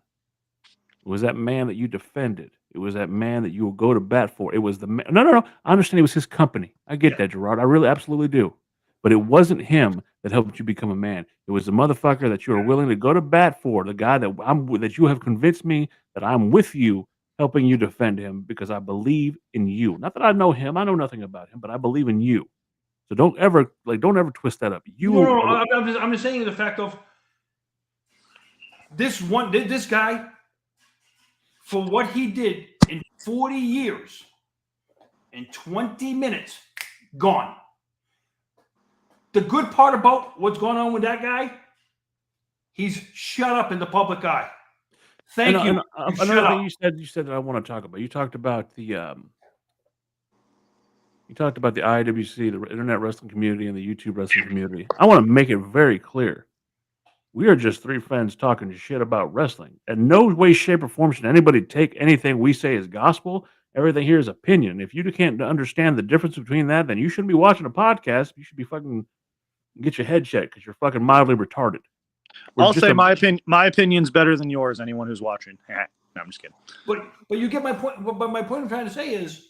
It was that man that you defended. It was that man that you would go to bat for. It was the man. No. I understand it was his company. I get that, Gerard. I really absolutely do. But it wasn't him that helped you become a man. It was the motherfucker that you are willing to go to bat for, the guy that you have convinced me that I'm with you, helping you defend him because I believe in you. Not that I know him. I know nothing about him, but I believe in you. So don't ever twist that up. I'm just saying the fact of this guy, for what he did in 40 years, in 20 minutes, gone. The good part about what's going on with that guy, he's shut up in the public eye. Thank you. Another thing you said that I want to talk about. You talked about the IWC, the Internet Wrestling Community, and the YouTube Wrestling Community. I want to make it very clear. We are just three friends talking shit about wrestling. In no way, shape, or form should anybody take anything we say as gospel. Everything here is opinion. If you can't understand the difference between that, then you shouldn't be watching a podcast. You should be fucking get your head checked because you're fucking mildly retarded. I'll say my opinion. My opinion's better than yours. Anyone who's watching. No, I'm just kidding. But you get my point. But my point I'm trying to say is,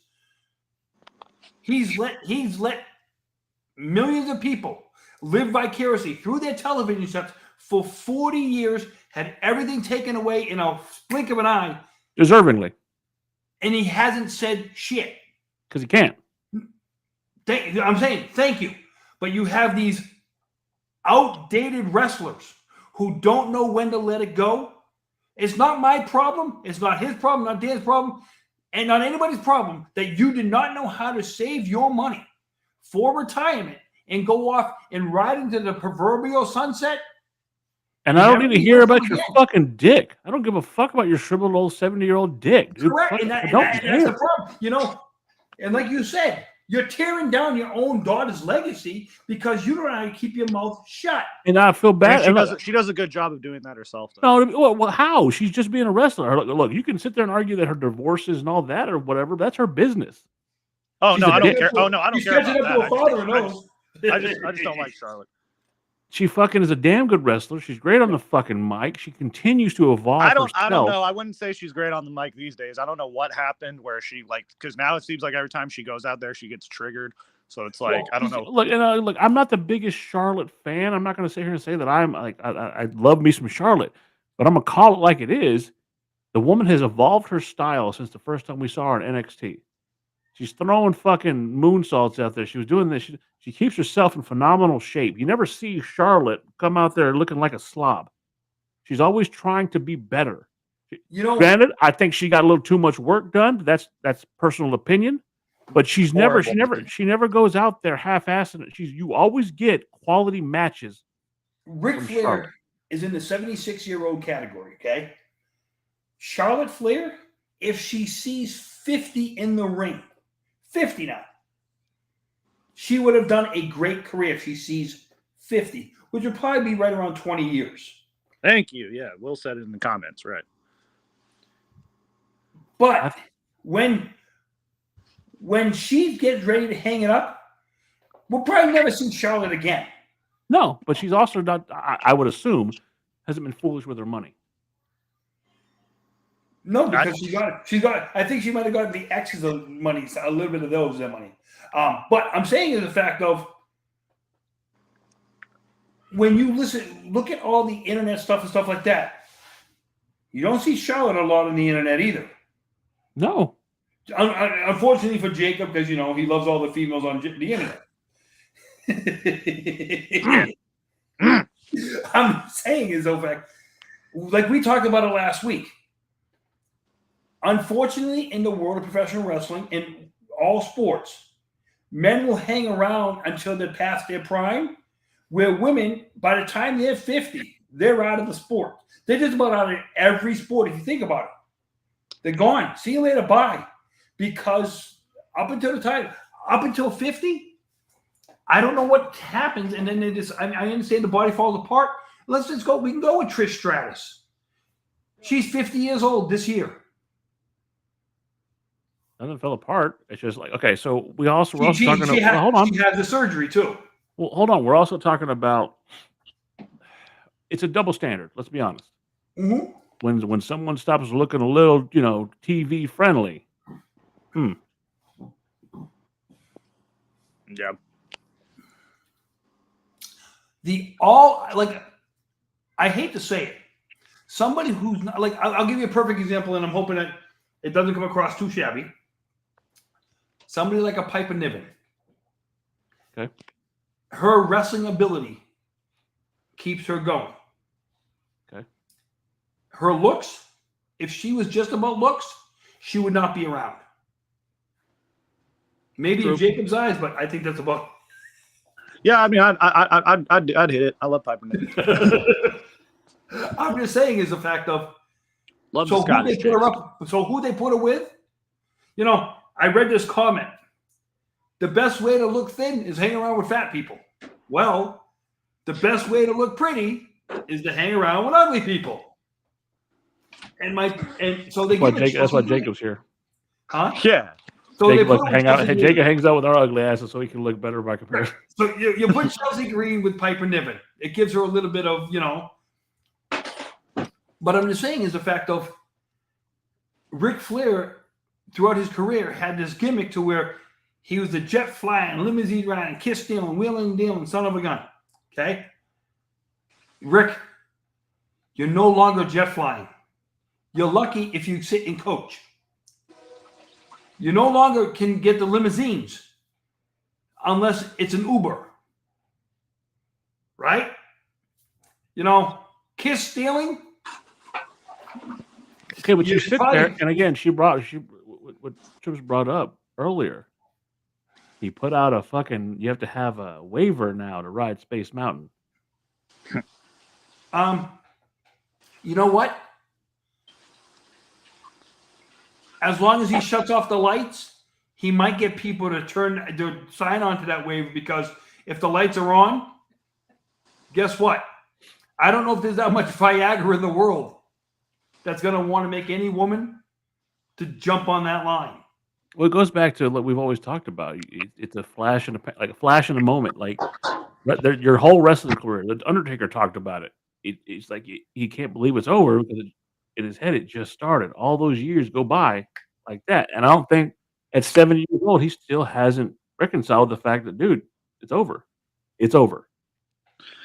he's let millions of people live vicariously through their television sets for 40 years, had everything taken away in a blink of an eye. Deservingly. And he hasn't said shit. Because he can't. I'm saying thank you. But you have these outdated wrestlers who don't know when to let it go. It's not my problem. It's not his problem, not Dan's problem, and not anybody's problem that you did not know how to save your money for retirement and go off and ride into the proverbial sunset. And I don't need to hear about your fucking dick. I don't give a fuck about your shriveled old 70-year-old dick. Dude. Correct. And that's the problem. And like you said, you're tearing down your own daughter's legacy because you don't know how to keep your mouth shut. And I feel bad. She does a good job of doing that herself. Though. No, well, how? She's just being a wrestler. Look, you can sit there and argue that her divorces and all that or whatever. That's her business. Oh, no, I don't care. Oh, no, I don't care about that. I just don't like Charlotte. She fucking is a damn good wrestler. She's great on the fucking mic. She continues to evolve. I don't know. I wouldn't say she's great on the mic these days. I don't know what happened where she because now it seems like every time she goes out there, she gets triggered. So it's like, I don't know. Look, I'm not the biggest Charlotte fan. I'm not going to sit here and say that I'm like, I love me some Charlotte, but I'm going to call it like it is. The woman has evolved her style since the first time we saw her in NXT. She's throwing fucking moonsaults out there. She was doing this. She keeps herself in phenomenal shape. You never see Charlotte come out there looking like a slob. She's always trying to be better. Granted, I think she got a little too much work done. That's personal opinion. But she never goes out there half-assing it. You always get quality matches. Ric Flair is in the 76-year-old category, okay? Charlotte Flair, if she sees 50 in the ring, 50 now, she would have done a great career if she sees 50, which would probably be right around 20 years. Thank you. Yeah, Will said it in the comments, right? But when she gets ready to hang it up, we'll probably never see Charlotte again. No, but she's also not, I would assume, hasn't been foolish with her money. No, because she got. I think she might have gotten the extras of money, a little bit of those money. But I'm saying is the fact of when you look at all the internet stuff and stuff like that. You don't see Charlotte a lot on the internet either. No. Unfortunately for Jacob, because he loves all the females on the internet. I'm saying is the fact, like we talked about it last week. unfortunately, in the world of professional wrestling, in all sports, men will hang around until they're past their prime, where women, by the time they're 50, they're out of the sport. They're just about out of every sport, if you think about it. They're gone. See you later, bye. Because up until 50, I don't know what happens, and then they just. I understand the body falls apart. Let's just go. We can go with Trish Stratus. She's 50 years old this year. Nothing fell apart. It's just like, okay, so we're also talking about. She Hold on. She had the surgery too. Well, hold on. We're also talking about. It's a double standard. Let's be honest. Mm-hmm. When someone stops looking a little, TV friendly. Yeah. I hate to say it, somebody who's not like, I'll give you a perfect example, and I'm hoping that it doesn't come across too shabby. Somebody like a Piper Niven. Okay. Her wrestling ability keeps her going. Okay. Her looks, if she was just about looks, she would not be around. Maybe in Jacob's eyes, but I think that's about. Yeah, I mean, I'd hit it. I love Piper Niven. I'm just saying is the fact of. Love So the who they Scottish put her chicks. up? So who they put her with? I read this comment. The best way to look thin is hang around with fat people. Well, the best way to look pretty is to hang around with ugly people. And so they give it That's why Jacob's here. Huh? Yeah. So Jacob they wants put to hang out. Chelsea Jacob hangs out with our ugly asses so he can look better by comparison. So you put Chelsea Green with Piper Niven. It gives her a little bit of, But I'm just saying is the fact of Ric Flair throughout his career had this gimmick to where he was the jet flying, limousine riding, kiss stealing, wheeling dealing, son of a gun. Okay? Rick, you're no longer jet flying. You're lucky if you sit and coach. You no longer can get the limousines unless it's an Uber. Right? Kiss stealing. Okay, but you You're sit fine. there, and again, what Trips brought up earlier. He put out you have to have a waiver now to ride Space Mountain. You know what? As long as he shuts off the lights, he might get people to sign on to that waiver, because if the lights are on, guess what? I don't know if there's that much Viagra in the world that's going to want to make any woman to jump on that line. Well, it goes back to what we've always talked about. It's a flash in a moment. Like your whole wrestling career. The Undertaker talked about it. It's like he can't believe it's over because in his head it just started. All those years go by like that, and I don't think at 70 years old he still hasn't reconciled the fact that, dude, it's over. It's over.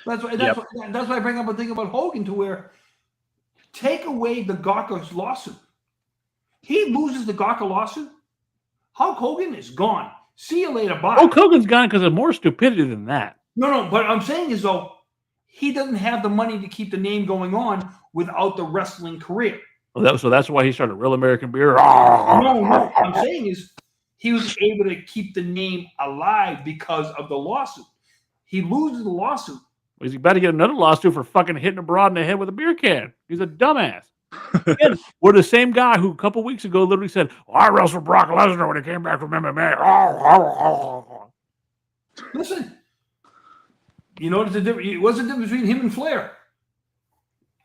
That's why I bring up a thing about Hogan, to where take away the Gawker lawsuit. He loses the Gawker lawsuit. Hulk Hogan is gone. See you later, bye. Hulk Hogan's gone because of more stupidity than that. No. But I'm saying is, though, he doesn't have the money to keep the name going on without the wrestling career. So that's why he started Real American Beer. No. I'm saying is he was able to keep the name alive because of the lawsuit. He loses the lawsuit. He's about to get another lawsuit for fucking hitting a broad in the head with a beer can. He's a dumbass. Again, we're the same guy who a couple weeks ago literally said, I wrestled Brock Lesnar when he came back from MMA. Listen, you know what's the difference? What's the difference between him and Flair?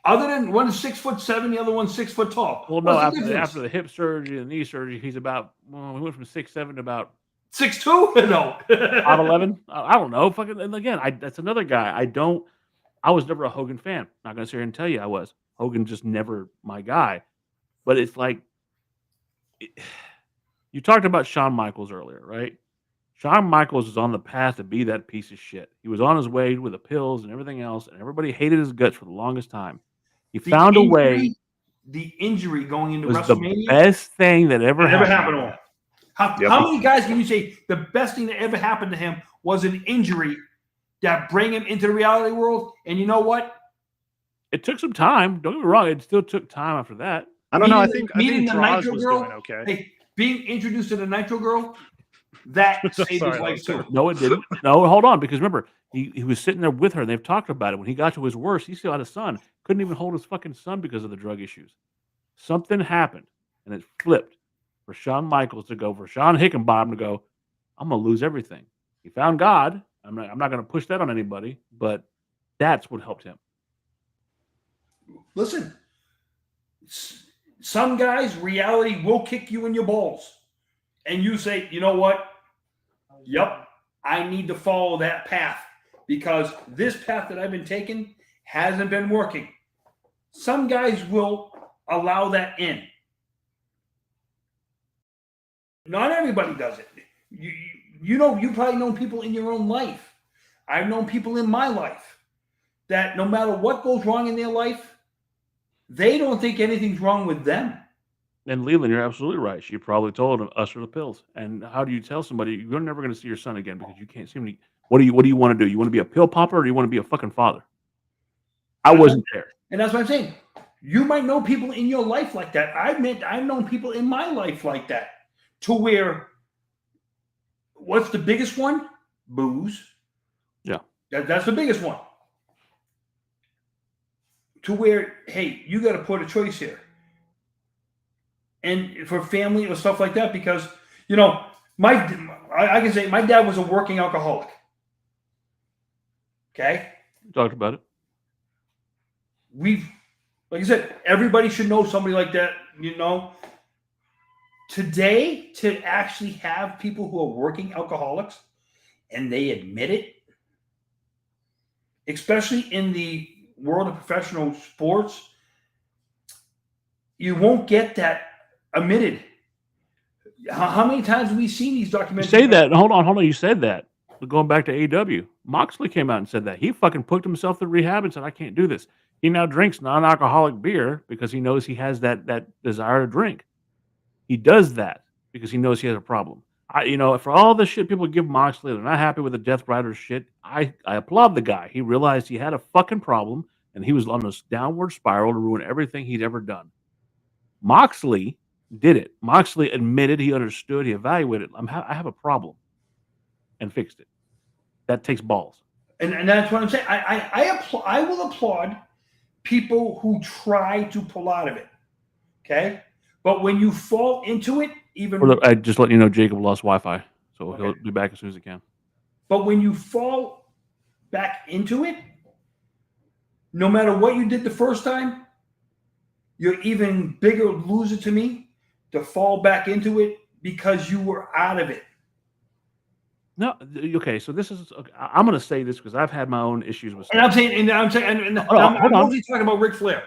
Other than one is 6'7", the other one's 6 foot tall. Well, no, after the hip surgery and the knee surgery, he's about, he went from 6'7" to about 6'2". No, 5'11". I don't know. Fucking, and again, that's another guy. I was never a Hogan fan. Not gonna sit here and tell you I was. Hogan just never my guy. But it's like, you talked about Shawn Michaels earlier, right? Shawn Michaels was on the path to be that piece of shit. He was on his way with the pills and everything else, and everybody hated his guts for the longest time. He found a way. The injury going into was WrestleMania, the best thing that ever happened to him. How many guys can you say the best thing that ever happened to him was an injury that bring him into the reality world? And you know what? It took some time. Don't get me wrong. It still took time after that. I don't know. I Meeting think the Draws Nitro was Girl. doing okay. Hey, being introduced to the Nitro Girl, that saved his Sorry, that life was too. terrible. No, it didn't. No, hold on, because remember, he was sitting there with her, and they've talked about it. When he got to his worst, he still had a son. Couldn't even hold his fucking son because of the drug issues. Something happened, and it flipped for Shawn Michaels to go, for Sean Hickenbottom to go, I'm gonna lose everything. He found God. I'm not gonna push that on anybody, but that's what helped him. Listen, some guys, reality will kick you in your balls. And you say, you know what? Yep, I need to follow that path because this path that I've been taking hasn't been working. Some guys will allow that in. Not everybody does it. You know, you probably know people in your own life. I've known people in my life that no matter what goes wrong in their life, they don't think anything's wrong with them. And Leland, you're absolutely right. She probably told him, "Us or the pills." And how do you tell somebody you're never going to see your son again because you can't seem to? What do you want to do? You want to be a pill popper, or do you want to be a fucking father? I wasn't there. And that's what I'm saying. You might know people in your life like that. I've known people in my life like that, to where what's the biggest one? Booze. Yeah. That's the biggest one. To where, hey, you got to put a choice here. And for family or stuff like that, because, you know, I can say my dad was a working alcoholic. Okay? We talked about it. Like I said, everybody should know somebody like that, you know. Today, to actually have people who are working alcoholics and they admit it, especially in the world of professional sports, you won't get that admitted. How many times have we seen these documentaries? You say that. Hold on. You said that. But going back to AEW, Moxley came out and said that. He fucking put himself through rehab and said, I can't do this. He now drinks non-alcoholic beer because he knows he has that desire to drink. He does that because he knows he has a problem. For all the shit people give Moxley, they're not happy with the Death Rider shit. I applaud the guy. He realized he had a fucking problem and he was on this downward spiral to ruin everything he'd ever done. Moxley did it. Moxley admitted, he understood, he evaluated. I have a problem, and fixed it. That takes balls. And that's what I'm saying. I will applaud people who try to pull out of it. Okay? But when you fall into it, I just let you know Jacob lost Wi-Fi, so he'll be back as soon as he can. But when you fall back into it, no matter what you did the first time, you're even bigger loser to me to fall back into it because you were out of it. No, okay. So this is. Okay, I'm going to say this because I've had my own issues with. And I'm saying, I'm mostly talking about Ric Flair.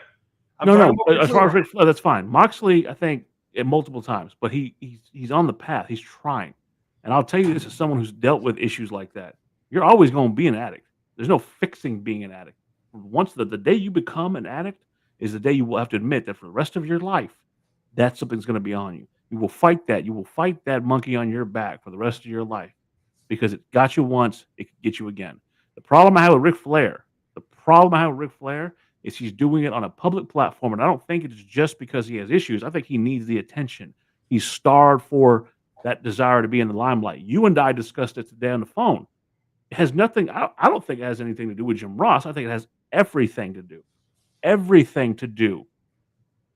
No. As far as Ric Flair, that's fine. Moxley, I think, multiple times, but he's on the path. He's trying, and I'll tell you this as someone who's dealt with issues like that. You're always going to be an addict. There's no fixing being an addict. Once the day you become an addict is the day you will have to admit that for the rest of your life, that something's going to be on you. You will fight that. You will fight that monkey on your back for the rest of your life because it got you once, it can get you again. The problem I have with Ric Flair is he's doing it on a public platform, and I don't think it's just because he has issues. I think he needs the attention. He's starved for that desire to be in the limelight. You and I discussed it today on the phone. It has nothing. I don't think it has anything to do with Jim Ross. I think it has everything to do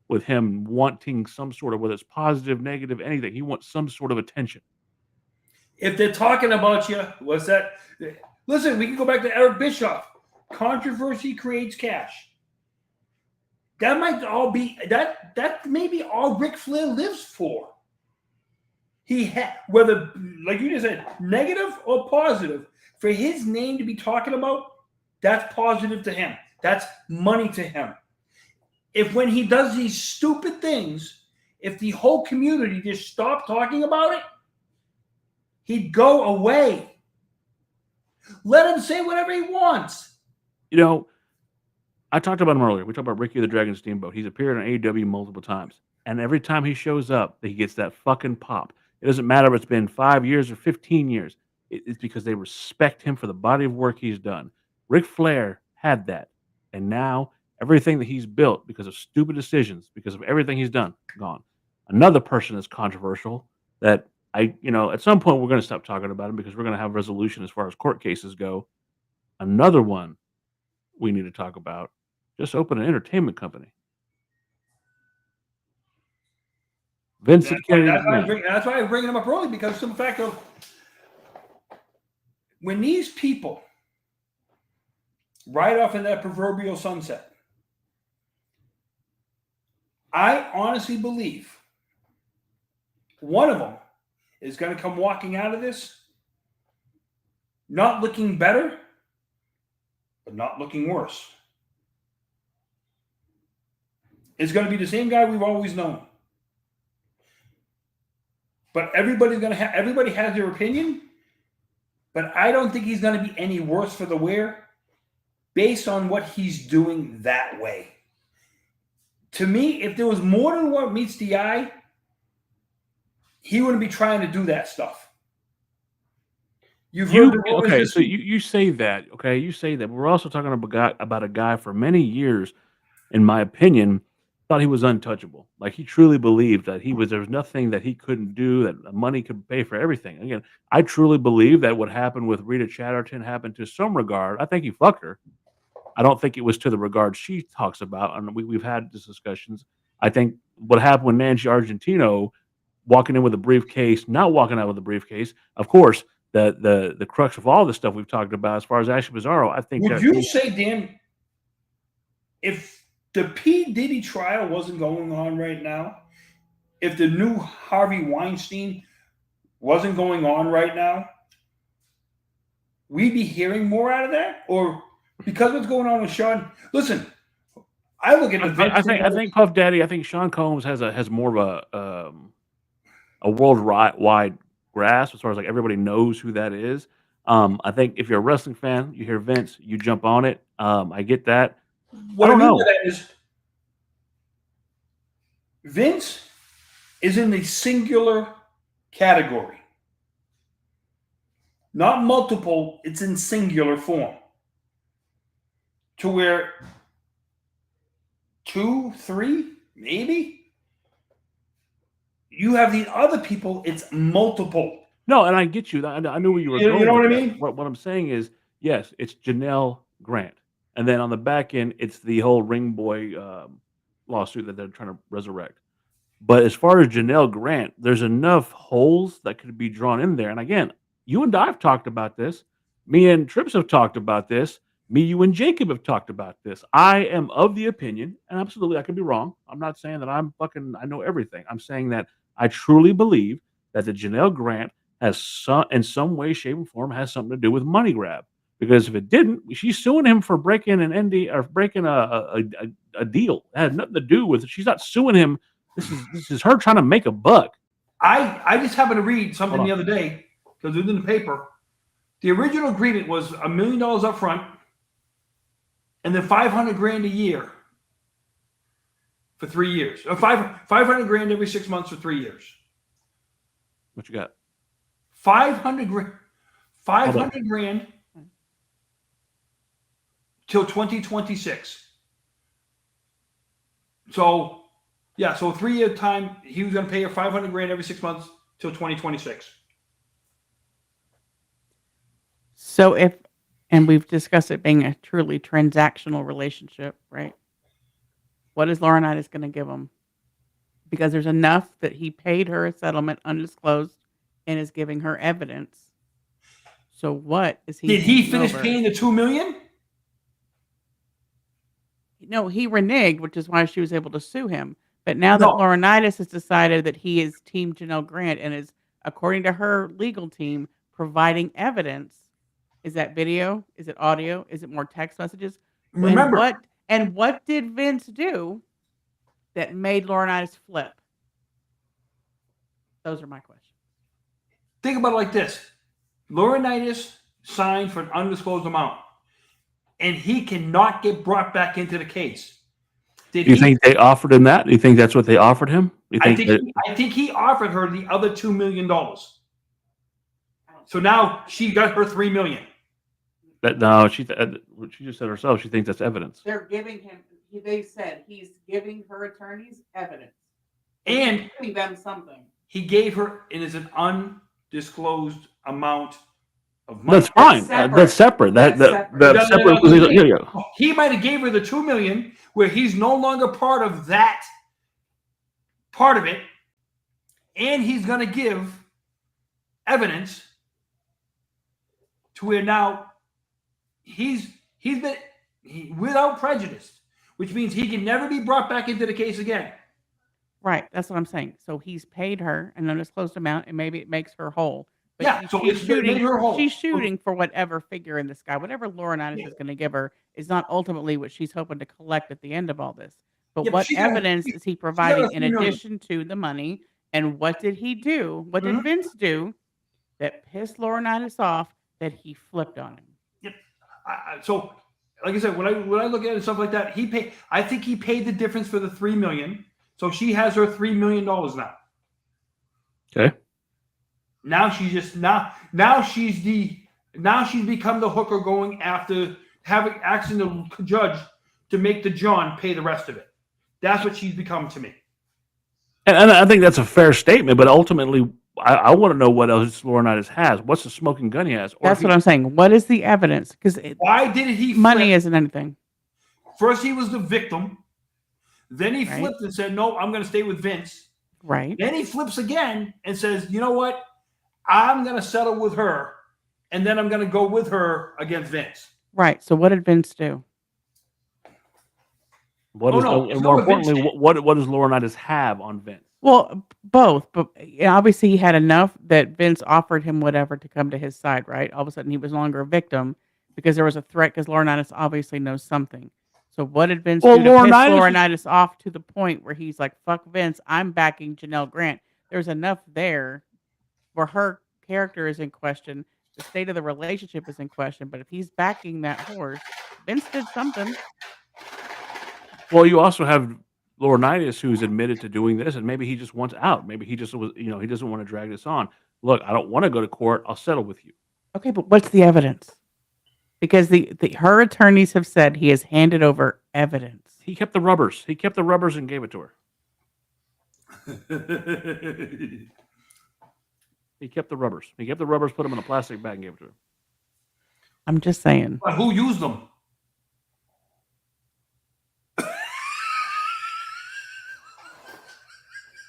with him wanting some sort of, whether it's positive, negative, anything. He wants some sort of attention. If they're talking about you, what's that? Listen, we can go back to Eric Bischoff. Controversy creates cash. That might all be that may be all Ric Flair lives for. Whether, like you just said, negative or positive, for his name to be talking about, that's positive to him. That's money to him. If when he does these stupid things, if the whole community just stopped talking about it, he'd go away. Let him say whatever he wants. I talked about him earlier. We talked about Ricky the Dragon Steamboat. He's appeared on AEW multiple times. And every time he shows up, he gets that fucking pop. It doesn't matter if it's been 5 years or 15 years. It's because they respect him for the body of work he's done. Ric Flair had that. And now Everything that he's built because of stupid decisions, because of everything he's done, gone. Another person is controversial that at some point we're going to stop talking about him because we're going to have resolution as far as court cases go. Another one we need to talk about just opened an entertainment company. Vincent Kennedy. That's why I bring him up early, because of the fact of when these people ride off in that proverbial sunset, I honestly believe one of them is going to come walking out of this not looking better, but not looking worse. It's going to be the same guy we've always known. But everybody has their opinion, but I don't think he's going to be any worse for the wear based on what he's doing that way. To me, if there was more than what meets the eye, he wouldn't be trying to do that stuff. So you say that, okay? You say that. But we're also talking about a guy for many years, in my opinion, thought he was untouchable. Like, he truly believed that there was nothing that he couldn't do, that money could pay for everything. Again, I truly believe that what happened with Rita Chatterton happened to some regard. I think he fucked her. I don't think it was to the regard she talks about, and we've had these discussions. I think what happened with Nancy Argentino walking in with a briefcase, not walking out with a briefcase, of course, the crux of all the stuff we've talked about as far as Ashley Bizarro, I think. Would you say, Dan, if the P. Diddy trial wasn't going on right now, if the new Harvey Weinstein wasn't going on right now, we'd be hearing more out of that? Or because what's going on with Sean? Listen, I look at the. I think Puff Daddy. I think Sean Combs has more of a worldwide grasp as far as like everybody knows who that is. I think if you're a wrestling fan, you hear Vince, you jump on it. I get that. What I mean by that is Vince is in the singular category, not multiple. It's in singular form. To where 2, 3, maybe you have the other people. It's multiple. No, and I get you. I knew where you were going. You know what I mean? What I'm saying is, yes, it's Janelle Grant, and then on the back end, it's the whole Ring Boy lawsuit that they're trying to resurrect. But as far as Janelle Grant, there's enough holes that could be drawn in there. And again, you and I have talked about this. Me and Trips have talked about this. Me, you, and Jacob have talked about this. I am of the opinion, and absolutely I could be wrong. I'm not saying that I know everything. I'm saying that I truly believe that the Janelle Grant has in some way, shape, and form has something to do with money grab. Because if it didn't, she's suing him for breaking an ND or breaking a deal. It had nothing to do with it. She's not suing him. This is her trying to make a buck. I just happened to read something the other day because it was in the paper. The original agreement was $1 million up front, and then $500,000 a year for 3 years. $500,000 every 6 months for 3 years. What you got? $500,000 till 2026. So, yeah, so 3 year time, he was going to pay her $500,000 every 6 months till 2026. So and we've discussed it being a truly transactional relationship, right? What is Laurinaitis going to give him? Because there's enough that he paid her a settlement undisclosed and is giving her evidence. So what is he? Did he finish paying the $2 million? No, he reneged, which is why she was able to sue him. But now that Laurinaitis has decided that he is Team Janelle Grant and is, according to her legal team, providing evidence. Is that video? Is it audio? Is it more text messages? Remember, what did Vince do that made Laurinaitis flip? Those are my questions. Think about it like this. Laurinaitis signed for an undisclosed amount, and he cannot get brought back into the case. Do you think they offered him that? Do you think that's what they offered him? I think he offered her the other $2 million. So now she got her $3 million. No, she just said herself. She thinks that's evidence. They're giving him. they said he's giving her attorneys evidence. And He's giving them something. he gave her, it is an undisclosed amount of money. That's fine. That's separate. That's separate. Yeah. He might have gave her the $2 million, where he's no longer part of that part of it, and he's going to give evidence to where now he's been without prejudice, which means he can never be brought back into the case again. Right. That's what I'm saying. So he's paid her an undisclosed amount, and maybe it makes her whole. But Yeah, so she's it's made her whole. She's shooting for whatever figure in the sky. Whatever Laurinaitis is going to give her is not ultimately what she's hoping to collect at the end of all this. But what evidence is he providing in addition to the money? And what did he do? What did Vince do that pissed Laurinaitis off that he flipped on him? Yep. So, like I said, when I look at it, stuff like that, I think he paid the difference for the $3 million. So she has her $3 million now. Okay. Now she's just she's become the hooker going after asking the judge to make the John pay the rest of it. That's what she's become to me. And I think that's a fair statement, but ultimately, I want to know what else Laurinaitis has. What's the smoking gun he has? That's what I'm saying. What is the evidence? Because why did he? Money isn't anything. First, he was the victim. Then he flipped and said, "No, I'm going to stay with Vince." Right. Then he flips again and says, "You know what? I'm going to settle with her, and then I'm going to go with her against Vince." Right. So what did Vince do? More importantly, what does Laurinaitis have on Vince? Well, both, but obviously he had enough that Vince offered him whatever to come to his side, right? All of a sudden he was no longer a victim because there was a threat because Laurinaitis obviously knows something. So what did Vince do to piss Laurinaitis off to the point where he's like, fuck Vince, I'm backing Janelle Grant. There's enough there where her character is in question. The state of the relationship is in question. But if he's backing that horse, Vince did something. Well, you also have Laurinaitis, who's admitted to doing this, and maybe he just wants out. Maybe he just was, he doesn't want to drag this on. Look, I don't want to go to court. I'll settle with you. Okay, but what's the evidence? Because her attorneys have said he has handed over evidence. He kept the rubbers. He kept the rubbers and gave it to her. He kept the rubbers. He kept the rubbers, put them in a plastic bag, and gave it to her. I'm just saying. But who used them?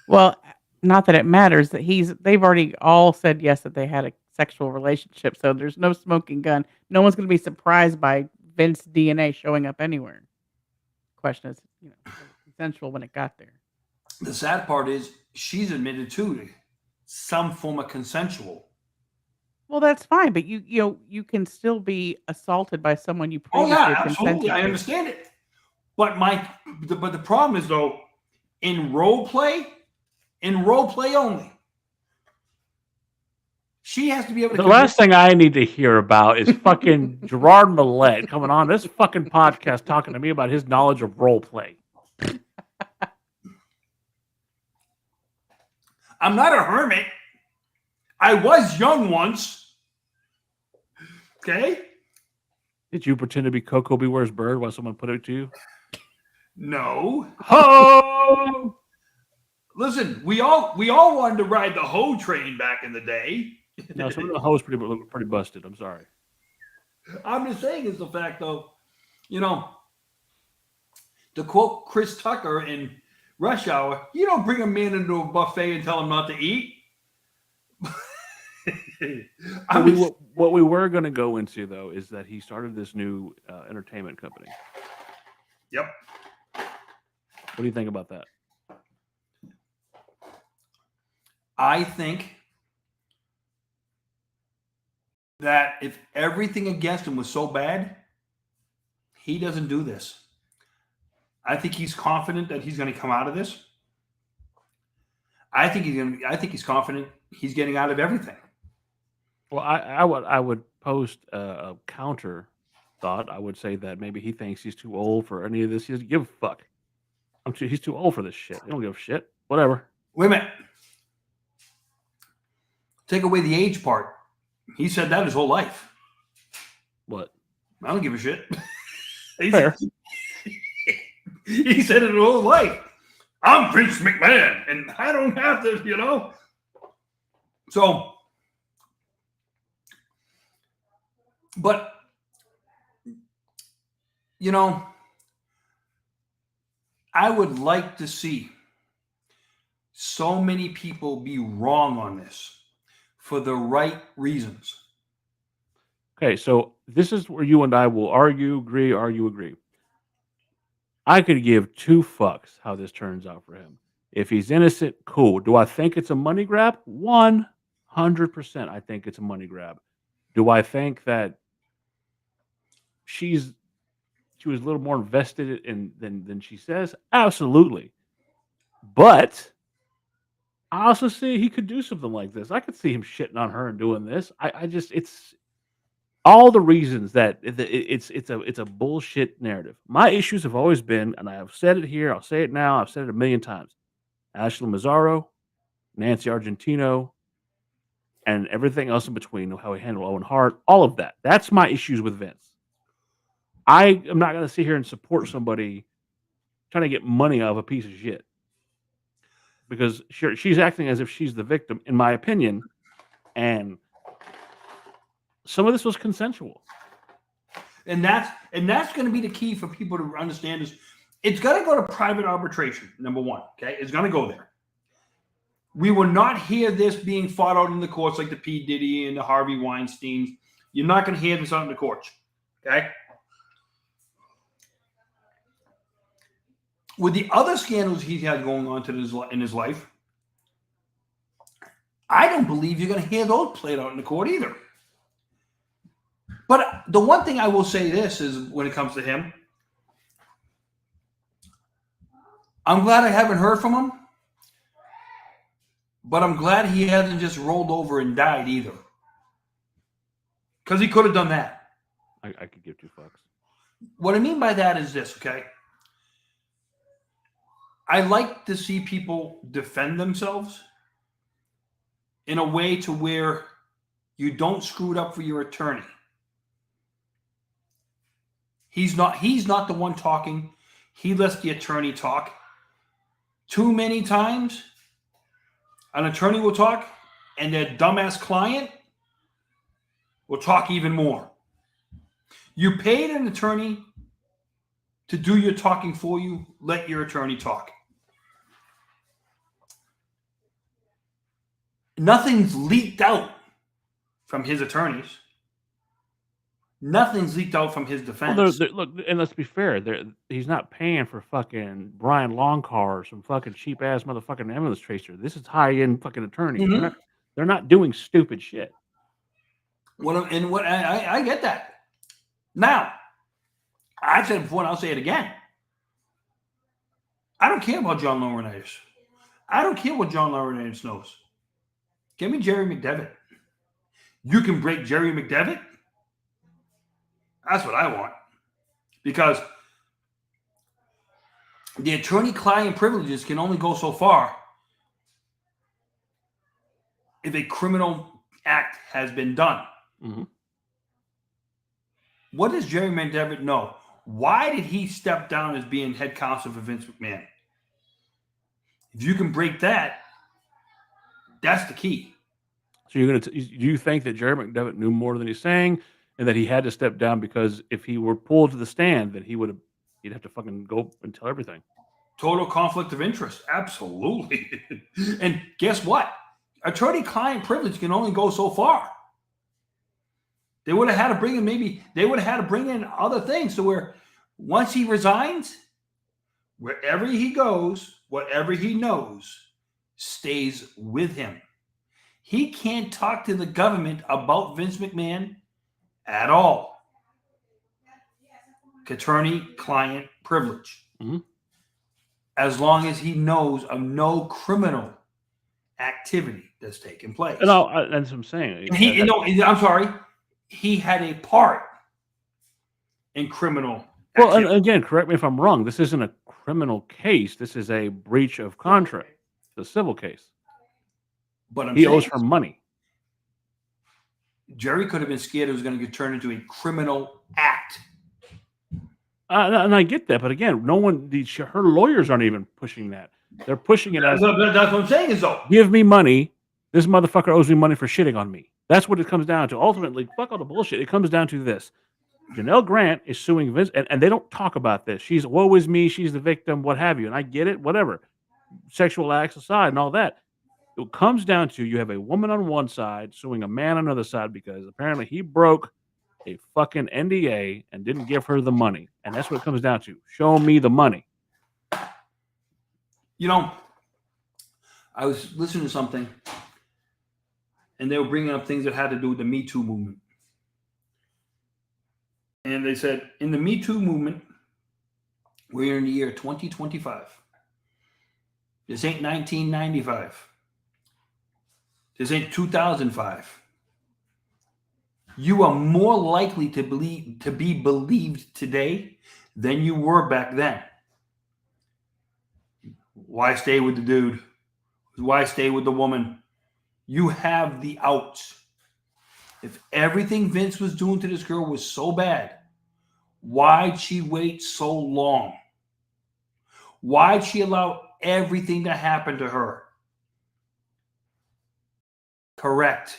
Well, not that it matters that they've already all said yes that they had a sexual relationship, so there's no smoking gun. No one's going to be surprised by Vince DNA showing up anywhere. Question is, consensual when it got there. The sad part is she's admitted to some form of consensual. Well, that's fine, but you can still be assaulted by someone you previously consented to. I understand it. But the problem is though, in role play only, she has to be able to. The last thing I need to hear about is fucking Gerard Millette coming on this fucking podcast talking to me about his knowledge of role play. I'm not a hermit. I was young once. Okay. Did you pretend to be Coco Beware's bird while someone put it to you? No. Ho! Listen, we all wanted to ride the hoe train back in the day. No, some of the hoes pretty busted. I'm sorry. I'm just saying is the fact, though. To quote Chris Tucker in Rush Hour, you don't bring a man into a buffet and tell him not to eat. What we were going to go into, though, is that he started this new entertainment company. Yep. What do you think about that? I think that if everything against him was so bad, he doesn't do this. I think he's confident that he's going to come out of this. I think he's confident he's getting out of everything. Well, I would post a counter thought. I would say that maybe he thinks he's too old for any of this. He doesn't give a fuck. He's too old for this shit. He don't give a shit. Whatever. Wait a minute. Take away the age part. He said that his whole life. What? I don't give a shit. Fair. He said it his whole life. I'm Vince McMahon, and I don't have to, you know. So, but, you know, I would like to see so many people be wrong on this for the right reasons. Okay, so this is where you and I will argue, agree. I could give two fucks how this turns out for him. If he's innocent, cool. Do I think it's a money grab? 100% I think it's a money grab. Do I think that she was a little more invested in than she says? Absolutely. But I also see he could do something like this. I could see him shitting on her and doing this. I just it's all the reasons that it's a bullshit narrative. My issues have always been, and I have said it here, I'll say it now, I've said it a million times. Ashley Mazzaro, Nancy Argentino, and everything else in between, how he handled Owen Hart, all of that. That's my issues with Vince. I am not going to sit here and support somebody trying to get money out of a piece of shit. Because she's acting as if she's the victim, in my opinion, and some of this was consensual. And that's going to be the key for people to understand is it's going to go to private arbitration, number one. Okay, it's going to go there. We will not hear this being fought out in the courts like the P. Diddy and the Harvey Weinsteins. You're not going to hear this out in the courts. Okay. With the other scandals he's had going on in his life, I don't believe you're going to hear those played out in the court either. But the one thing I will say this is when it comes to him, I'm glad I haven't heard from him, but I'm glad he hasn't just rolled over and died either. Because he could have done that. I could give two fucks. What I mean by that is this, okay? I like to see people defend themselves in a way to where you don't screw it up for your attorney. He's not the one talking. He lets the attorney talk. Too many times, an attorney will talk, and their dumbass client will talk even more. You paid an attorney to do your talking for you. Let your attorney talk. Nothing's leaked out from his attorneys. Nothing's leaked out from his defense. Well, look, and let's be fair. He's not paying for fucking Brian Longcar or some fucking cheap ass motherfucking ambulance tracer. This is high end fucking attorneys. Mm-hmm. They're not doing stupid shit. I get that. Now, I've said it before and I'll say it again. I don't care about John Laurinaitis. I don't care what John Laurinaitis knows. Give me Jerry McDevitt. You can break Jerry McDevitt? That's what I want. Because the attorney-client privileges can only go so far if a criminal act has been done. Mm-hmm. What does Jerry McDevitt know? Why did he step down as being head counsel for Vince McMahon? If you can break that, that's the key. So do you think that Jerry McDevitt knew more than he's saying, and that he had to step down because if he were pulled to the stand, that he'd have to fucking go and tell everything? Total conflict of interest, absolutely. And guess what? Attorney-client privilege can only go so far. They would have had to bring in other things to where once he resigns, wherever he goes, whatever he knows stays with him. He can't talk to the government about Vince McMahon at all. Attorney-client privilege. Mm-hmm. As long as he knows of no criminal activity that's taken place. And that's what I'm saying. I'm sorry. He had a part in criminal activity. Well, and again, correct me if I'm wrong. This isn't a criminal case. This is a breach of contract. It's a civil case. But he owes her money. Jerry could have been scared it was going to get turned into a criminal act. And I get that, but again, no one. Her lawyers aren't even pushing that. They're pushing it as That's what I'm saying is though. give me money. This motherfucker owes me money for shitting on me. That's what it comes down to. Ultimately, fuck all the bullshit. It comes down to this. Janelle Grant is suing Vince, and they don't talk about this. She's woe is me. She's the victim, what have you. And I get it, whatever. Sexual acts aside and all that. It comes down to you have a woman on one side suing a man on the other side because apparently he broke a fucking NDA and didn't give her the money. And that's what it comes down to. Show me the money. You know, I was listening to something, and they were bringing up things that had to do with the Me Too movement. And they said, in the Me Too movement, we're in the year 2025. This ain't 1995. This ain't 2005. You are more likely to be believed today than you were back then. Why stay with the dude? Why stay with the woman? You have the outs. If everything Vince was doing to this girl was so bad, why'd she wait so long? Why'd she allow everything to happen to her? Correct.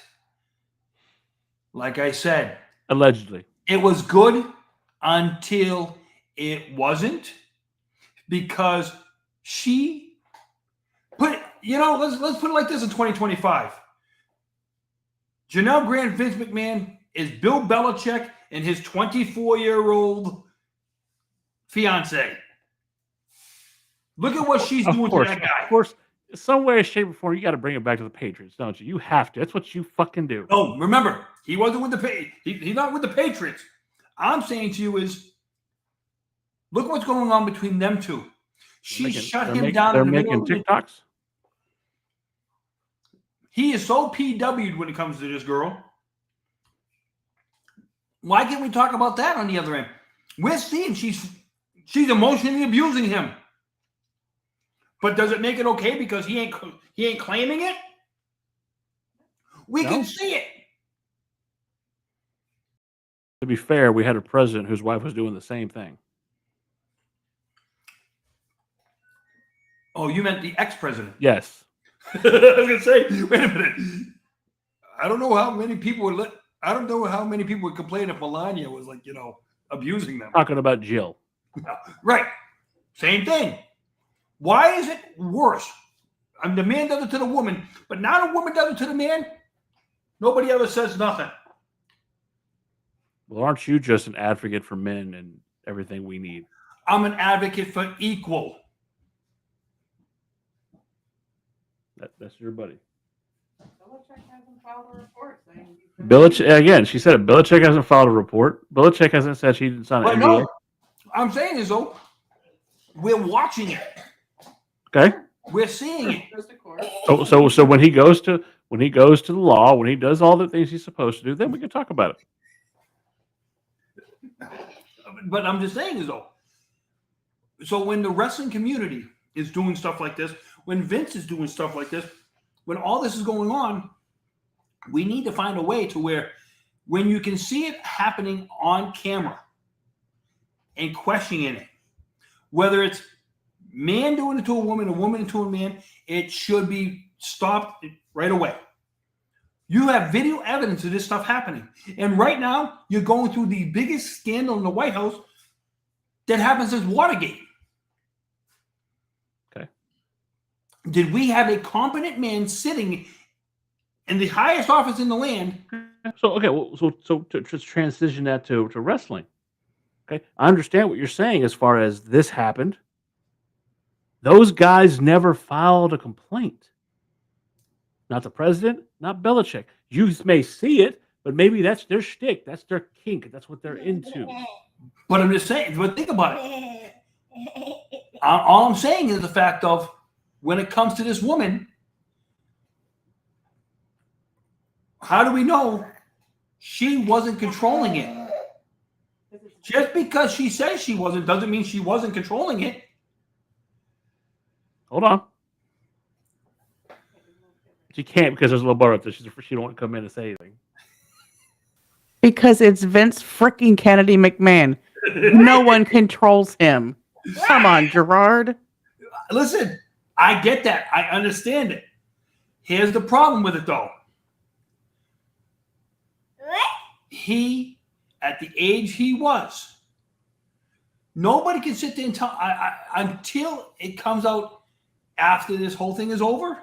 Like I said, Allegedly. it was good until it wasn't, because she put, let's put it like this in 2025. Janelle Grant, Vince McMahon is Bill Belichick and his 24-year-old fiance. Look at what she's doing to that guy. Of course, some way, shape, or form, you got to bring it back to the Patriots, don't you? You have to. That's what you fucking do. Oh, remember, he wasn't with the he's not with the Patriots. I'm saying to you is, look what's going on between them two. She shut him down. They're making TikToks. He is so PW'd when it comes to this girl. Why can't we talk about that on the other end? We're seeing she's emotionally abusing him. But does it make it okay because he ain't claiming it? We can see it. To be fair, we had a president whose wife was doing the same thing. Oh, you meant the ex-president? Yes. I was gonna say, wait a minute. I don't know how many people would complain if Melania was abusing them. Talking about Jill. Right. Same thing. Why is it worse? The man does it to the woman, but now the woman does it to the man. Nobody ever says nothing. Well, aren't you just an advocate for men and everything we need? I'm an advocate for equal. That's your buddy. Belichick hasn't filed a report saying. Belichick, again, she said it. Belichick hasn't filed a report. Belichick hasn't said she didn't sign an NDA. No, I'm saying is though, we're watching it. Okay. We're seeing it. So when he goes to the law, when he does all the things he's supposed to do, then we can talk about it. But I'm just saying is though. So when the wrestling community is doing stuff like this, when Vince is doing stuff like this, when all this is going on, we need to find a way to where when you can see it happening on camera and questioning it, whether it's man doing it to a woman to a man, it should be stopped right away. You have video evidence of this stuff happening. And right now, you're going through the biggest scandal in the White House that happened since Watergate. Okay. Did we have a competent man sitting in the highest office in the land? So, okay, so to transition that to wrestling. Okay, I understand what you're saying as far as this happened. Those guys never filed a complaint. Not the president, not Belichick. You may see it, but maybe that's their shtick. That's their kink. That's what they're into. But I'm just saying, but think about it. All I'm saying is the fact of when it comes to this woman, how do we know she wasn't controlling it? Just because she says she wasn't doesn't mean she wasn't controlling it. Hold on. She can't because there's a little bar up there. She don't want to come in and say anything. Because it's Vince freaking Kennedy McMahon. No one controls him. Come on, Gerard. Listen, I get that. I understand it. Here's the problem with it, though. He, at the age he was, nobody can sit there and tell until it comes out after this whole thing is over,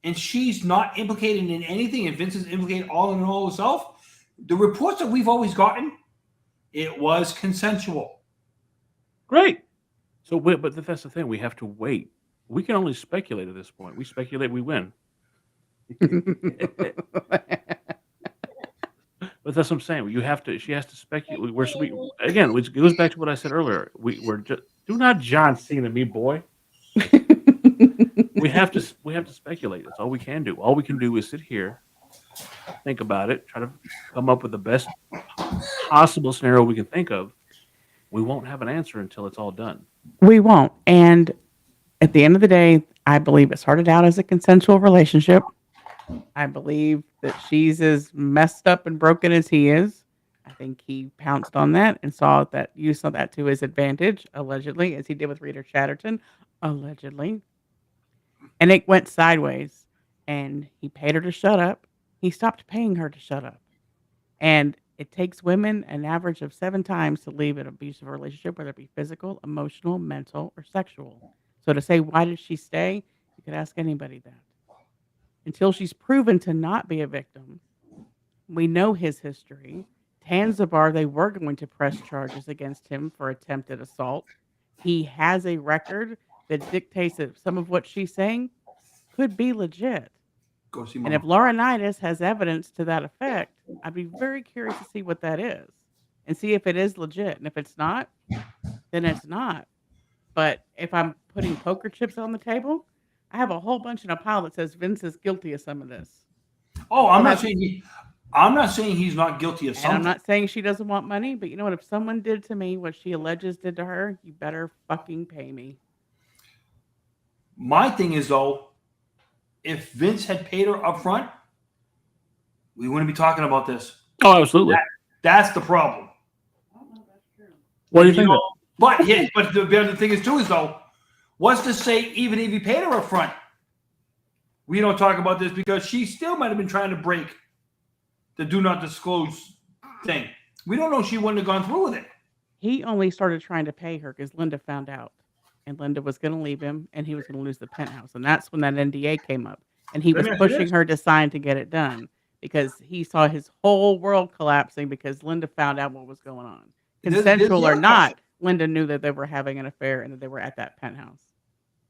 and she's not implicated in anything, and Vince is implicated all in all himself. The reports that we've always gotten, it was consensual. Great. So, but that's the thing. We have to wait. We can only speculate at this point. We speculate, we win. But that's what I'm saying. You have to. She has to speculate. Again, which goes back to what I said earlier. We're just do not John Cena me, boy. We have to speculate. That's all we can do. All we can do is sit here, think about it, try to come up with the best possible scenario we can think of. We won't have an answer until it's all done. We won't. And at the end of the day, I believe it started out as a consensual relationship. I believe that she's as messed up and broken as he is. I think he pounced on that and saw that to his advantage, allegedly, as he did with Rita Chatterton, allegedly. And it went sideways. And he paid her to shut up. He stopped paying her to shut up. And it takes women an average of 7 times to leave an abusive relationship, whether it be physical, emotional, mental, or sexual. So to say, why did she stay? You could ask anybody that. Until she's proven to not be a victim. We know his history. Tanzabar, they were going to press charges against him for attempted assault. He has a record that dictates that some of what she's saying could be legit. Go see And Mama. if Laurinaitis has evidence to that effect, I'd be very curious to see what that is and see if it is legit. And if it's not, then it's not. But if I'm putting poker chips on the table, I have a whole bunch in a pile that says Vince is guilty of some of this. Oh, I'm not saying he's not guilty of And something. I'm not saying she doesn't want money, but you know what? If someone did to me what she alleges did to her, you better fucking pay me. My thing is, though, if Vince had paid her up front, we wouldn't be talking about this. Oh, absolutely. That's the problem. I don't know if that's true. What do you think? But the other thing is, too, is, though, what's to say even if he paid her up front, we don't talk about this because she still might have been trying to break the do not disclose thing. We don't know she wouldn't have gone through with it. He only started trying to pay her because Linda found out. And Linda was going to leave him, and he was going to lose the penthouse. And that's when that NDA came up. And he was pushing her to sign to get it done because he saw his whole world collapsing because Linda found out what was going on. Consensual or not, Linda knew that they were having an affair and that they were at that penthouse.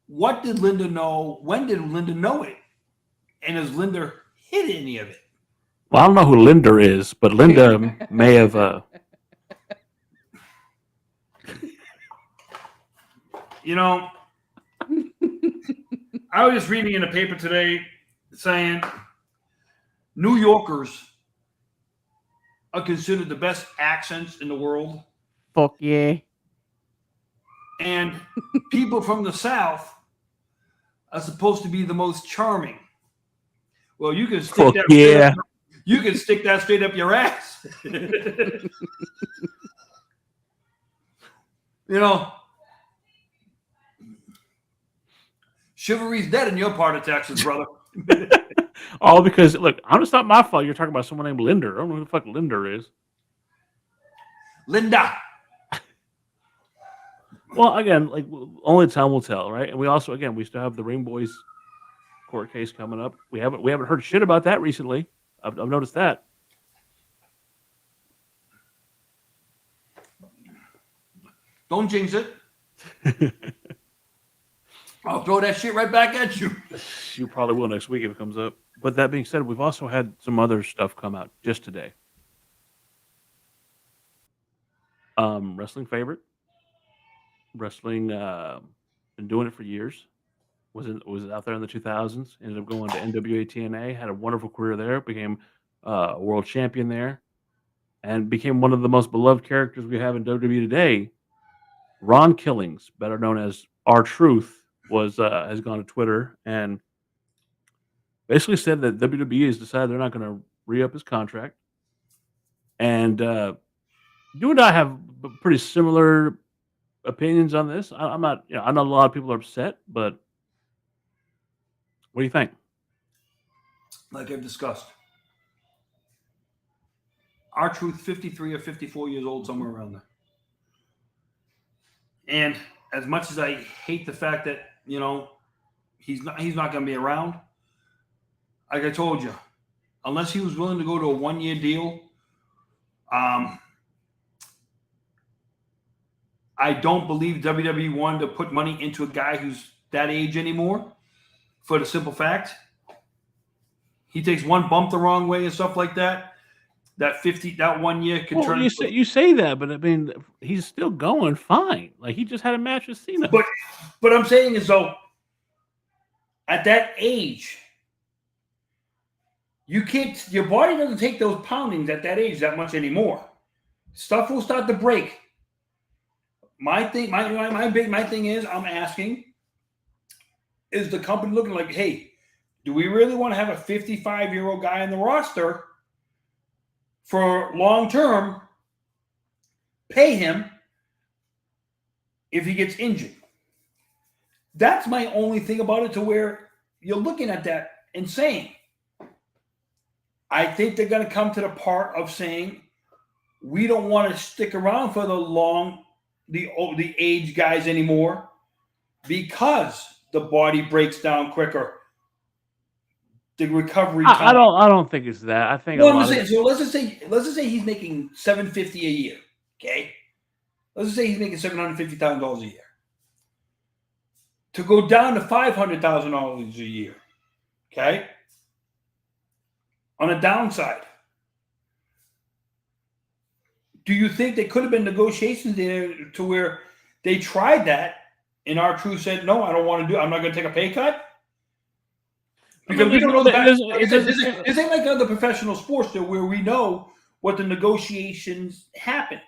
What did Linda know? When did Linda know it? And has Linda hid any of it? Well, I don't know who Linda is, but Linda may have. You know, I was just reading in a paper today saying New Yorkers are considered the best accents in the world. Fuck yeah. And people from the South are supposed to be the most charming. Well, you can stick that straight up, you can stick that straight up your ass. You know, chivalry's dead in your part of Texas, brother. All because, look, it's not my fault. You're talking about someone named Linda. I don't know who the fuck Linda is. Linda. Well, again, like only time will tell, right? And we still have the Ring Boys court case coming up. We haven't heard shit about that recently. I've noticed that. Don't jinx it. I'll throw that shit right back at you. You probably will next week if it comes up. But that being said, we've also had some other stuff come out just today. Wrestling favorite. Wrestling, been doing it for years. Was out there in the 2000s. Ended up going to NWA TNA. Had a wonderful career there. Became a world champion there, and became one of the most beloved characters we have in WWE today. Ron Killings, better known as R-Truth, has gone to Twitter and basically said that WWE has decided they're not going to re-up his contract, and You and I have pretty similar opinions on this. I'm not, I know a lot of people are upset, but what do you think? Like I've discussed, R-Truth, 53 or 54 years old, somewhere around there. And as much as I hate the fact that he's not going to be around, like I told you, unless he was willing to go to a 1-year deal, I don't believe WWE wanted to put money into a guy who's that age anymore. For the simple fact, he takes one bump the wrong way and stuff like that. That 1 year could turn. You say that, but I mean, he's still going fine. Like he just had a match with Cena. But I'm saying is though, at that age, you can't. Your body doesn't take those poundings at that age that much anymore. Stuff will start to break. My thing is, I'm asking, is the company looking like, hey, do we really want to have a 55-year-old guy in the roster for long term? Pay him if he gets injured. That's my only thing about it, to where you're looking at that and saying, I think they're going to come to the part of saying, we don't want to stick around for the age guys anymore, because the body breaks down quicker. The recovery time. I don't think it's that. I think let's just say he's making $750 a year. Okay, let's just say he's making $750,000 a year. To go down to $500,000 a year. Okay, on a downside, do you think there could have been negotiations there to where they tried that and R-Truth said, no, I don't want to do it. I'm not going to take a pay cut? Because we don't know this ain't like other professional sports there, where we know what the negotiations happen.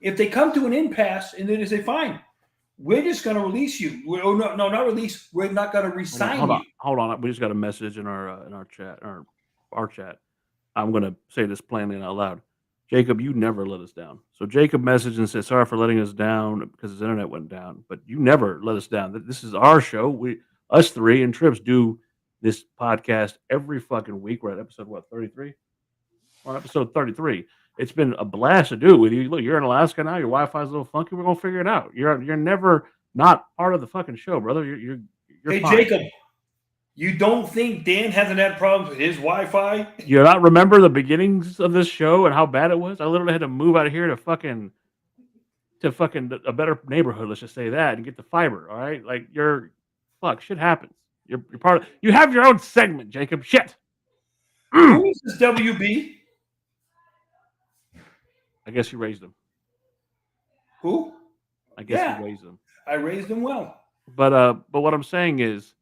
If they come to an impasse and then they say, fine, we're just going to release you. No, not release. We're not going to resign you. Hold on. We just got a message in our chat, our chat. I'm going to say this plainly and out loud. Jacob, you never let us down. So Jacob messaged and said, sorry for letting us down because his internet went down, but you never let us down. This is our show. Us three and Trips do this podcast every fucking week. We're at episode 33? Or episode 33. It's been a blast to do with you. Look, you're in Alaska now. Your Wi-Fi's a little funky. We're gonna figure it out. You're never not part of the fucking show, brother. You're hey, fine. Jacob, you don't think Dan hasn't had problems with his Wi-Fi? You not remember the beginnings of this show and how bad it was? I literally had to move out of here to fucking a better neighborhood. Let's just say that, and get the fiber. All right, like shit happens. You're part of. You have your own segment, Jacob. Shit. Who is this WB? I guess you raised him. Who? I guess you raised him. I raised him well. But what I'm saying is,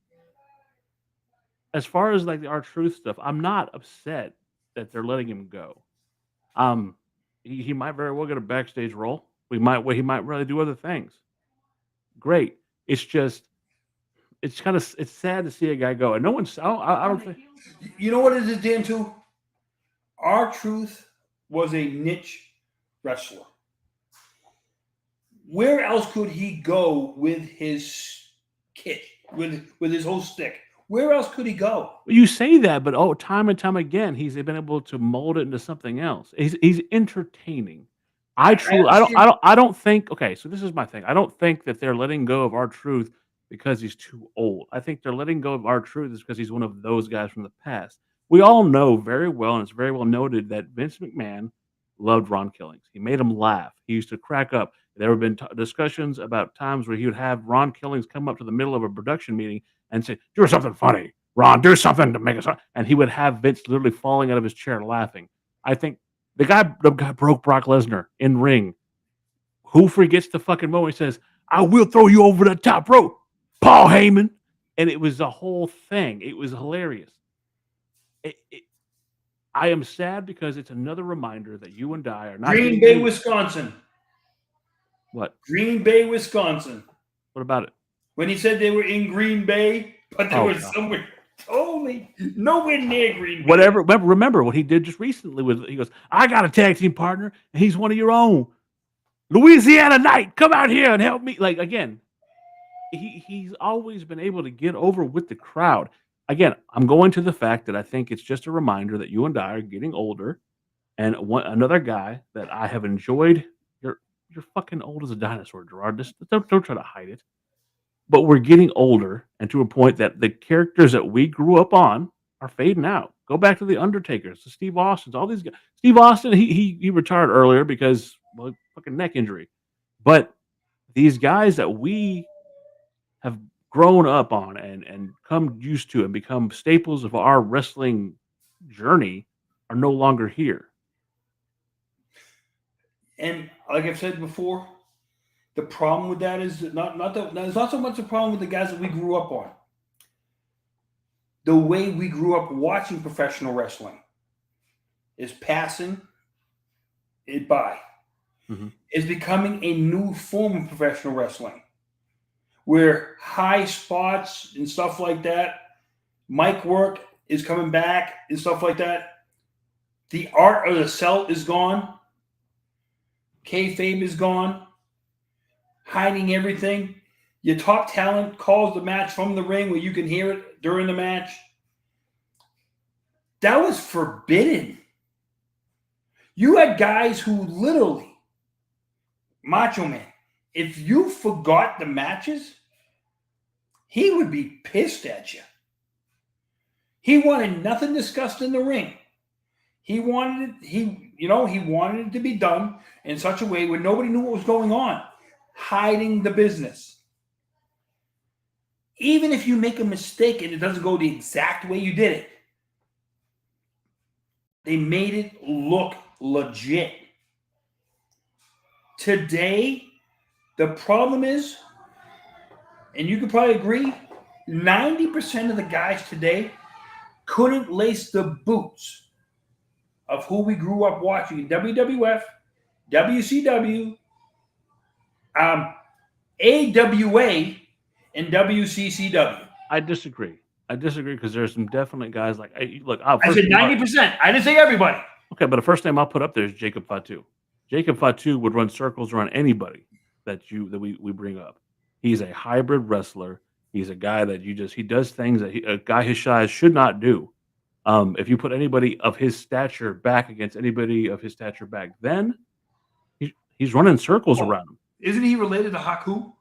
as far as like the R-Truth stuff, I'm not upset that they're letting him go. He might very well get a backstage role. He might really do other things. Great. It's just, it's sad to see a guy go, and no one's. I don't think. You know what it is, Dan? Too. R-Truth was a niche wrestler. Where else could he go with his kit, with his whole stick? Where else could he go? You say that, but time and time again, he's been able to mold it into something else. He's entertaining. I don't think. Okay, so this is my thing. I don't think that they're letting go of R-Truth because he's too old. I think they're letting go of R-Truth because he's one of those guys from the past. We all know very well, and it's very well noted, that Vince McMahon loved Ron Killings. He made him laugh. He used to crack up. There have been discussions about times where he would have Ron Killings come up to the middle of a production meeting and say, do something funny. Ron, do something to make us. And he would have Vince literally falling out of his chair laughing. I think the guy broke Brock Lesnar in ring. Who forgets the fucking moment he says, I will throw you over the top rope, Paul Heyman. And it was a whole thing. It was hilarious. I am sad because it's another reminder that you and I are not. Green Bay, Wisconsin. What? Green Bay, Wisconsin. What about it? When he said they were in Green Bay, but they were somewhere totally nowhere near Green Bay. Whatever. Remember what he did just recently he goes, I got a tag team partner, and he's one of your own. Louisiana Knight, come out here and help me. Like, again, he's always been able to get over with the crowd. Again, I'm going to the fact that I think it's just a reminder that you and I are getting older. And another guy that I have enjoyed. You're fucking old as a dinosaur, Gerard. Just don't try to hide it. But we're getting older, and to a point that the characters that we grew up on are fading out. Go back to the Undertakers, the Steve Austins, all these guys. Steve Austin, he retired earlier because fucking neck injury. But these guys that we have grown up on and come used to and become staples of our wrestling journey are no longer here. And like I've said before, the problem with that is it's not so much a problem with the guys that we grew up on. The way we grew up watching professional wrestling is passing it by. Mm-hmm. It's becoming a new form of professional wrestling where high spots and stuff like that, mic work is coming back and stuff like that. The art of the sell is gone. Kayfabe is gone. Hiding everything. Your top talent calls the match from the ring where you can hear it during the match. That was forbidden. You had guys who literally, Macho Man, if you forgot the matches, he would be pissed at you. He wanted nothing discussed in the ring. He wanted it to be done in such a way where nobody knew what was going on. Hiding the business. Even if you make a mistake and it doesn't go the exact way you did it, they made it look legit. Today, the problem is, and you could probably agree, 90% of the guys today couldn't lace the boots of who we grew up watching in WWF, WCW, AWA, and WCCW. I disagree because there's some definite guys like look. I said 90%. I didn't say everybody. Okay, but the first name I'll put up there is Jacob Fatu. Jacob Fatu would run circles around anybody that we bring up. He's a hybrid wrestler. He's a guy that he does things that a guy his size should not do. If you put anybody of his stature back against anybody of his stature back then, he's running circles around him. Isn't he related to Haku?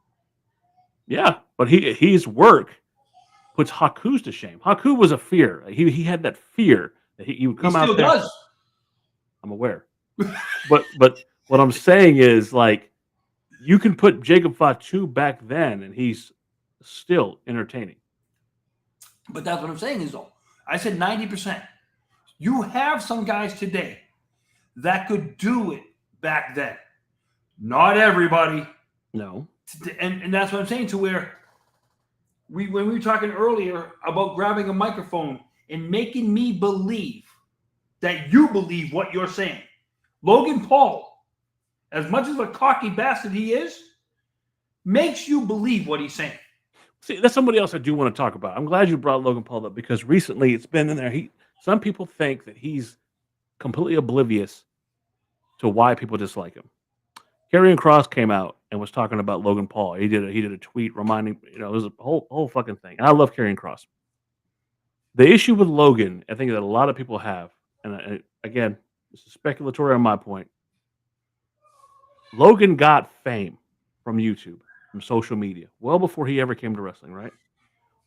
Yeah, but his work puts Haku's to shame. Haku was a fear. He had that fear that he would come out there. He still does. I'm aware. but what I'm saying is, like, you can put Jacob Fatu back then and he's still entertaining. But that's what I'm saying is, though, I said 90%. You have some guys today that could do it back then. Not everybody. No. And that's what I'm saying, to where when we were talking earlier about grabbing a microphone and making me believe that you believe what you're saying. Logan Paul, as much of a cocky bastard he is, makes you believe what he's saying. See, that's somebody else I do want to talk about. I'm glad you brought Logan Paul up because recently it's been in there. Some people think that he's completely oblivious to why people dislike him. Karrion Kross came out and was talking about Logan Paul. He did a tweet reminding, it was a whole fucking thing. And I love Karrion Kross. The issue with Logan, I think that a lot of people have, and again, this is speculatory on my point. Logan got fame from YouTube, from social media, well before he ever came to wrestling, right?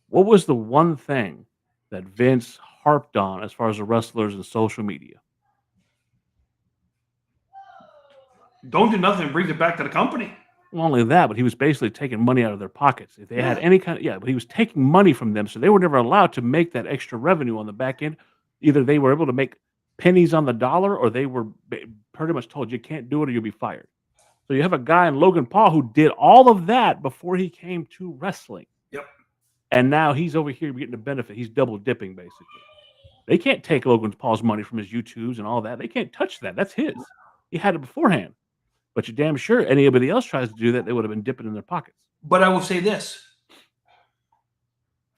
What was the one thing that Vince harped on as far as the wrestlers and social media? Don't do nothing and brings it back to the company. Not only that, but he was basically taking money out of their pockets. If they had any kind of, but he was taking money from them, so they were never allowed to make that extra revenue on the back end. Either they were able to make pennies on the dollar, or they were pretty much told you can't do it or you'll be fired. So you have a guy in Logan Paul who did all of that before he came to wrestling. Yep. And now he's over here getting the benefit. He's double dipping, basically. They can't take Logan Paul's money from his YouTubes and all that. They can't touch that. That's his. He had it beforehand. But you're damn sure anybody else tries to do that, they would have been dipping in their pockets. But I will say this.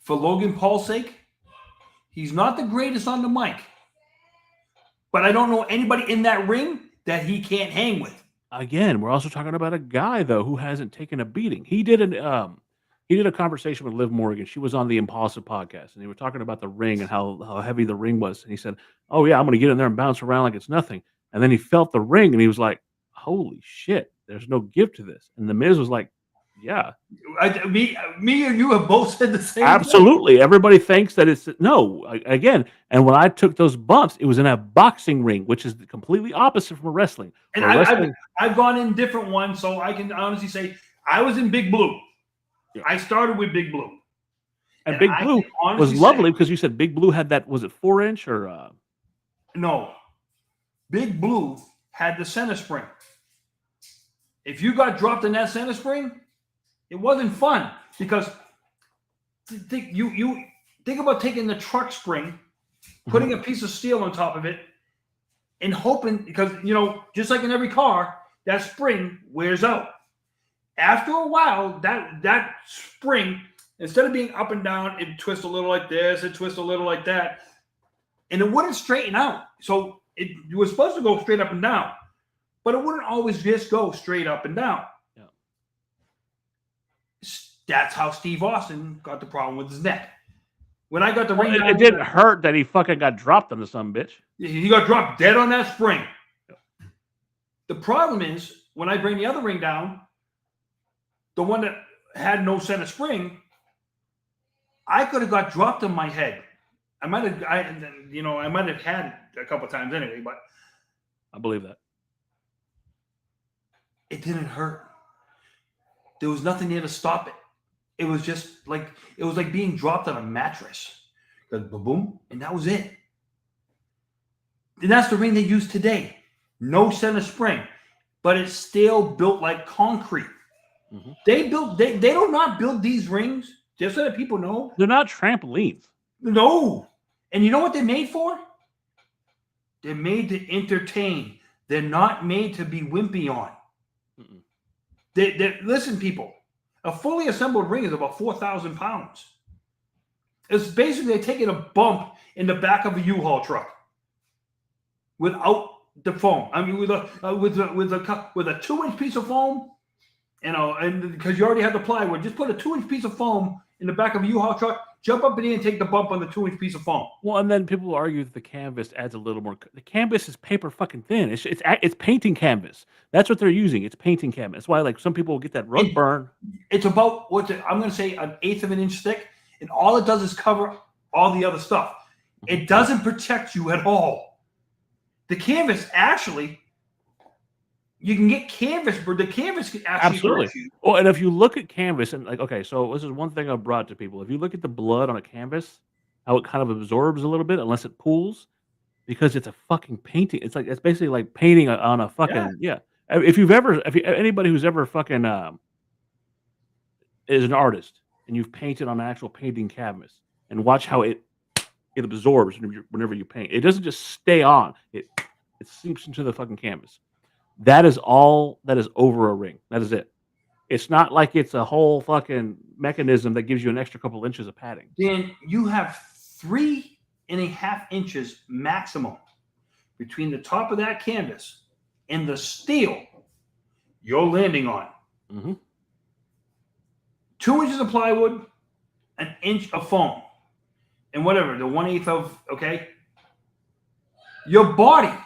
For Logan Paul's sake, he's not the greatest on the mic. But I don't know anybody in that ring that he can't hang with. again, we're also talking about a guy though who hasn't taken a beating. He did a conversation with Liv Morgan. She was on the Impulsive podcast, and they were talking about the ring and how heavy the ring was. And he said, "Oh yeah, I'm going to get in there and bounce around like it's nothing." And then he felt the ring, and he was like, "Holy shit, there's no give to this." And the Miz was like, "Yeah, Me and you have both said the same thing. absolutely." Everybody thinks that it's no. Again, and when I took those bumps, it was in a boxing ring, which is completely opposite from a wrestling. And For wrestling, I've gone in different ones, so I can honestly say I was in Big Blue. Yeah. I started with Big Blue. and Big I Blue can honestly was lovely say- because you said Big Blue had that. Was it 4-inch or? No. Big Blue had the center spring. If you got dropped in that center spring, it wasn't fun because you think about taking the truck spring, putting a piece of steel on top of it, and hoping because just like in every car, that spring wears out. After a while, that spring, instead of being up and down, it twists a little like this, it twists a little like that, and it wouldn't straighten out. So it was supposed to go straight up and down, but it wouldn't always just go straight up and down. Yeah. That's how Steve Austin got the problem with his neck. When I got the Well, ring, it didn't hurt that he fucking got dropped on the some bitch. he got dropped dead on that spring. The problem is when I bring the other ring down, the one that had no center spring, I could have got dropped on my head. I might have had it a couple times anyway, but I believe that. it didn't hurt. There was nothing there to stop it. It was just like being dropped on a mattress. Boom, and that was it. And that's the ring they use today. No center spring, but it's still built like concrete. Mhm. They do not build these rings, just so that people know. They're not trampolines. No. And you know what they're made for? They're made to entertain. They're not made to be wimpy on. Mm-mm. Listen, people, a fully assembled ring is about 4,000 pounds. It's basically taking a bump in the back of a U-Haul truck without the foam. I mean, with a 2-inch piece of foam, and because you already have the plywood, just put a 2-inch piece of foam in the back of a U-Haul truck, jump up in there and take the bump on the 2-inch piece of foam. Well, and then people argue that the canvas adds a little more. The canvas is paper fucking thin. It's painting canvas. That's what they're using. It's painting canvas. That's why like some people will get that rug burn. It's about I'm going to say 1/8 of an inch thick, and all it does is cover all the other stuff. It doesn't protect you at all. The canvas actually, you can get canvas, but the canvas can actually Absolutely. hurt you. Well, and if you look at canvas and like, okay, so this is one thing I've brought to people. If you look at the blood on a canvas, how it kind of absorbs a little bit unless it pools, because it's a fucking painting. It's basically like painting on a fucking yeah. If anybody who's ever fucking is an artist and you've painted on an actual painting canvas and watch how it absorbs whenever you paint. It doesn't just stay on. It seeps into the fucking canvas. That is all that is over a ring. That is it. It's not like it's a whole fucking mechanism that gives you an extra couple inches of padding. Then you have 3.5 inches maximum between the top of that canvas and the steel you're landing on. Mm-hmm. 2 inches of plywood, 1 inch of foam, and whatever, the 1/8 of, okay? Your body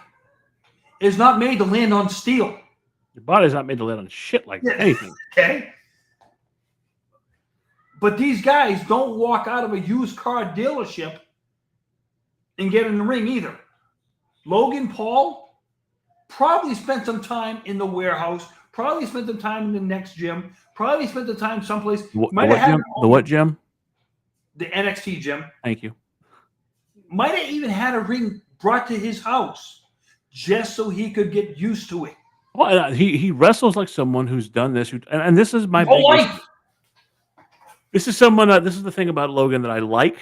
is not made to land on steel. Your body's not made to land on shit like anything. Okay? But these guys don't walk out of a used car dealership and get in the ring either. Logan Paul probably spent some time in the warehouse, probably spent some time in the next gym, probably spent the time someplace. The what gym? The NXT gym. Thank you. Might have even had a ring brought to his house just so he could get used to it. Well, he wrestles like someone who's done this. And this is my Whole biggest. life. This is someone. This is the thing about Logan that I like,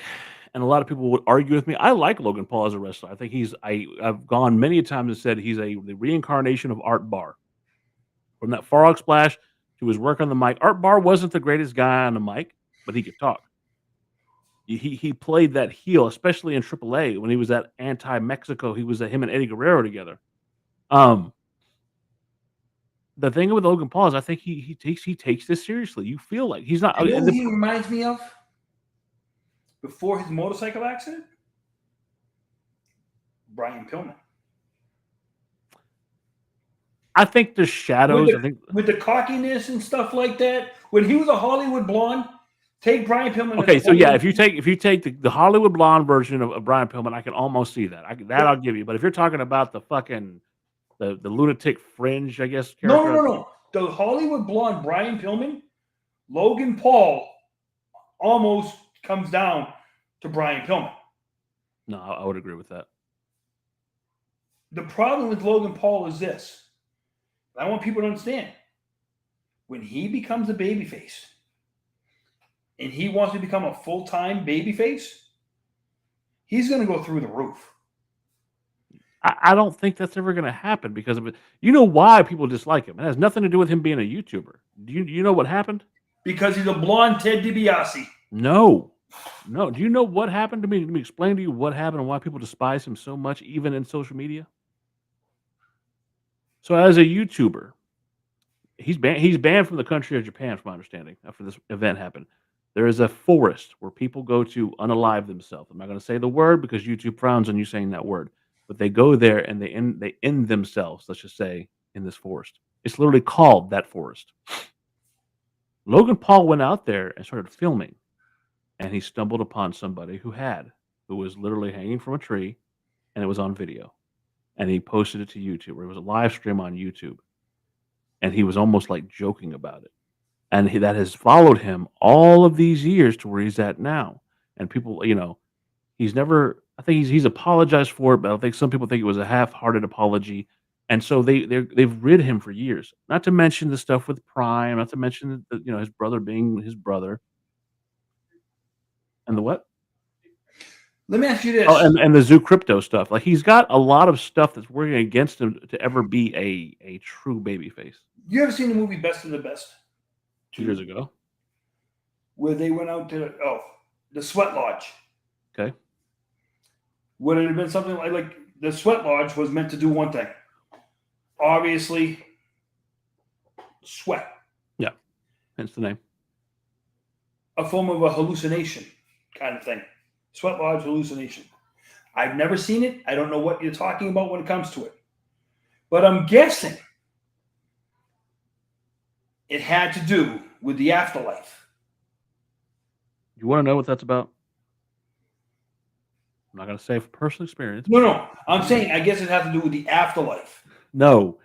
and a lot of people would argue with me. I like Logan Paul as a wrestler. I think I've gone many times and said he's the reincarnation of Art Barr. From that Far Out Splash to his work on the mic, Art Barr wasn't the greatest guy on the mic, but he could talk. He played that heel, especially in AAA when he was at anti-Mexico. He was him and Eddie Guerrero together. the thing with Logan Paul is I think he takes this seriously. You feel like he's not. You know and who the- he reminds me of? Before his motorcycle accident? Brian Pillman. I think there's shadows. I think. With the cockiness and stuff like that. When he was a Hollywood blonde, take Brian Pillman. Okay, so yeah, if you take the Hollywood blonde version of Brian Pillman, I can almost see that. I'll give you. But if you're talking about the fucking the lunatic fringe, I guess character. No. The Hollywood blonde Brian Pillman, Logan Paul almost comes down to Brian Pillman. No, I would agree with that. The problem with Logan Paul is this. I want people to understand. When he becomes a babyface and he wants to become a full-time babyface, he's going to go through the roof. I don't think that's ever going to happen because of it. You know why people dislike him? It has nothing to do with him being a YouTuber. Do you know what happened? Because he's a blonde Ted DiBiase. No. Do you know what happened to me? Let me explain to you what happened and why people despise him so much, even in social media. So as a YouTuber, he's banned from the country of Japan, from my understanding, after this event happened. There is a forest where people go to unalive themselves. I'm not going to say the word because YouTube frowns on you saying that word. But they go there and they end themselves, let's just say, in this forest. It's literally called that forest. Logan Paul went out there and started filming. And he stumbled upon somebody who was literally hanging from a tree, and it was on video. And he posted it to YouTube, or it was a live stream on YouTube. And he was almost like joking about it. And that has followed him all of these years to where he's at now. And people, he's never, I think he's apologized for it, but I think some people think it was a half-hearted apology. And so they've rid him for years. Not to mention the stuff with Prime, not to mention his brother being his brother. And the what? Let me ask you this. Oh, and the Zoo Crypto stuff. Like he's got a lot of stuff that's working against him to ever be a true babyface. You ever seen the movie Best of the Best? 2 years ago. Where they went out to the Sweat Lodge. Okay. Would it have been something like the Sweat Lodge was meant to do one thing? Obviously, sweat. Yeah, hence the name. A form of a hallucination kind of thing. Sweat Lodge hallucination. I've never seen it. I don't know what you're talking about when it comes to it. But I'm guessing it had to do with the afterlife. You want to know what that's about? I'm not going to say from personal experience. No. I'm saying I guess it had to do with the afterlife. No,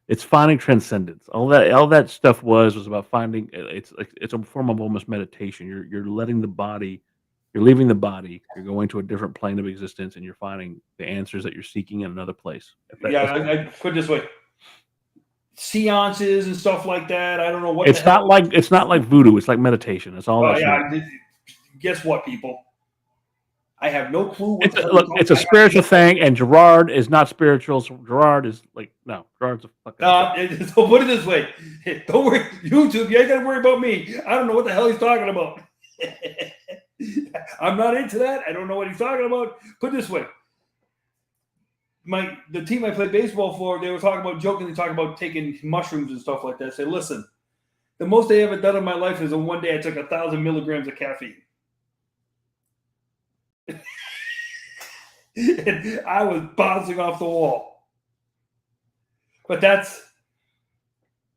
it's finding transcendence. All that stuff was about finding. It's a form of almost meditation. You're letting the body. You're leaving the body. You're going to a different plane of existence, and you're finding the answers that you're seeking in another place. I put it this way: seances and stuff like that. I don't know what. It's not like voodoo. It's like meditation. It's all. Guess what, people? I have no clue. It's a spiritual thing, and Gerard is not spiritual. So Gerard is Gerard's a fucking. So put it this way: don't worry, YouTube. You ain't gotta worry about me. I don't know what the hell he's talking about. I'm not into that. I don't know what he's talking about. Put it this way: the team I played baseball for, they were jokingly talking about taking mushrooms and stuff like that. I said, listen, the most I ever done in my life is one day I took 1,000 milligrams of caffeine. And I was bouncing off the wall. But that's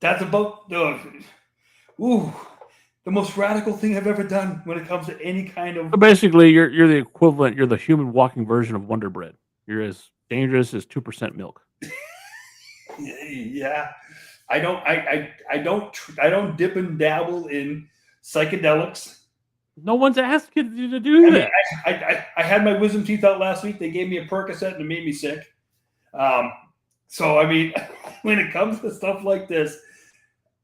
about the most radical thing I've ever done when it comes to any kind of. So basically, you're the equivalent. You're the human walking version of Wonder Bread. You're as dangerous as 2% milk. Yeah, I don't dip and dabble in psychedelics. No one's asking you to do that. I had my wisdom teeth out last week. They gave me a Percocet and it made me sick. So I mean, when it comes to stuff like this,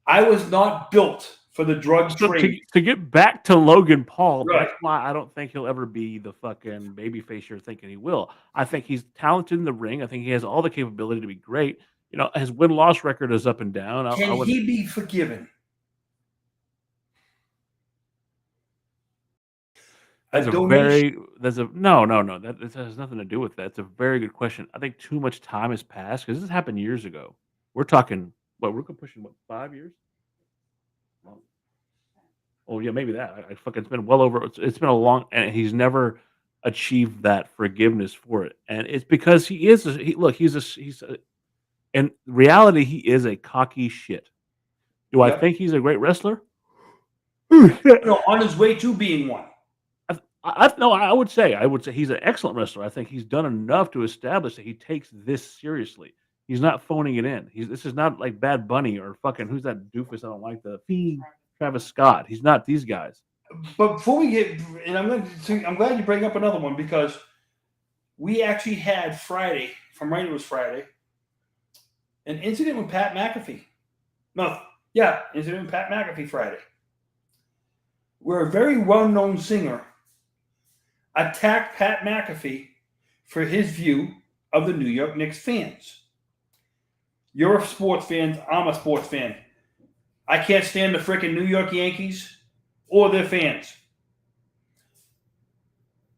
I was not built for the drug trade. To get back to Logan Paul, Right. That's why I don't think he'll ever be the fucking babyface you're thinking he will. I think he's talented in the ring. I think he has all the capability to be great. His win-loss record is up and down. Can he be forgiven? No. That has nothing to do with that. It's a very good question. I think too much time has passed because this happened years ago. We're talking we're pushing 5 years? Well, oh yeah, maybe that. I fucking it's been well over. It's been a long, and he's never achieved that forgiveness for it, and it's because he is. Look, in reality, he is a cocky shit. Do I Yep. think he's a great wrestler? On his way to being one. No, I would say he's an excellent wrestler. I think he's done enough to establish that he takes this seriously. He's not phoning it in. This is not like Bad Bunny or fucking who's that doofus I don't like, the Fiend, Travis Scott. He's not these guys. But before we get, and I'm glad you bring up another one because we actually had Friday, from right it was Friday, an incident with Pat McAfee. Incident with Pat McAfee Friday, where a very well-known singer attacked Pat McAfee for his view of the New York Knicks fans. You're a sports fan. I'm a sports fan. I can't stand the freaking New York Yankees or their fans.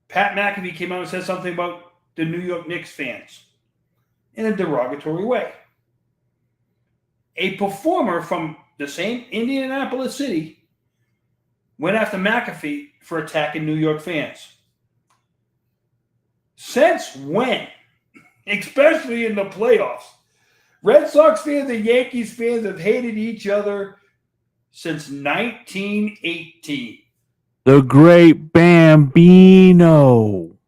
Pat McAfee came out and said something about the New York Knicks fans in a derogatory way. A performer from the same Indianapolis city went after McAfee for attacking New York fans. Since when, especially in the playoffs, Red Sox fans and Yankees fans have hated each other since 1918. The Great Bambino.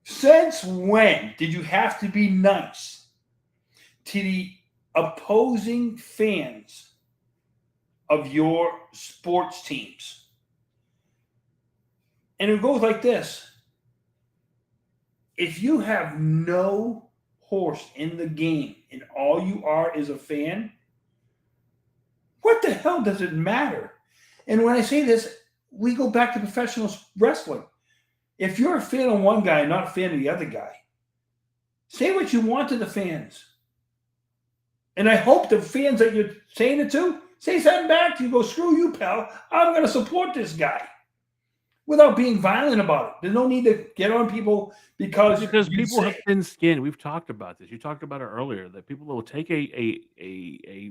Since when did you have to be nice to the opposing fans of your sports teams? And it goes like this. If you have no horse in the game and all you are is a fan, what the hell does it matter? And when I say this, we go back to professional wrestling. If you're a fan of one guy and not a fan of the other guy, say what you want to the fans. And I hope the fans that you're saying it to say something back to you. Go, screw you, pal. I'm going to support this guy. Without being violent about it. There's no need to get on people because people have thin skin. We've talked about this. You talked about it earlier that people will take a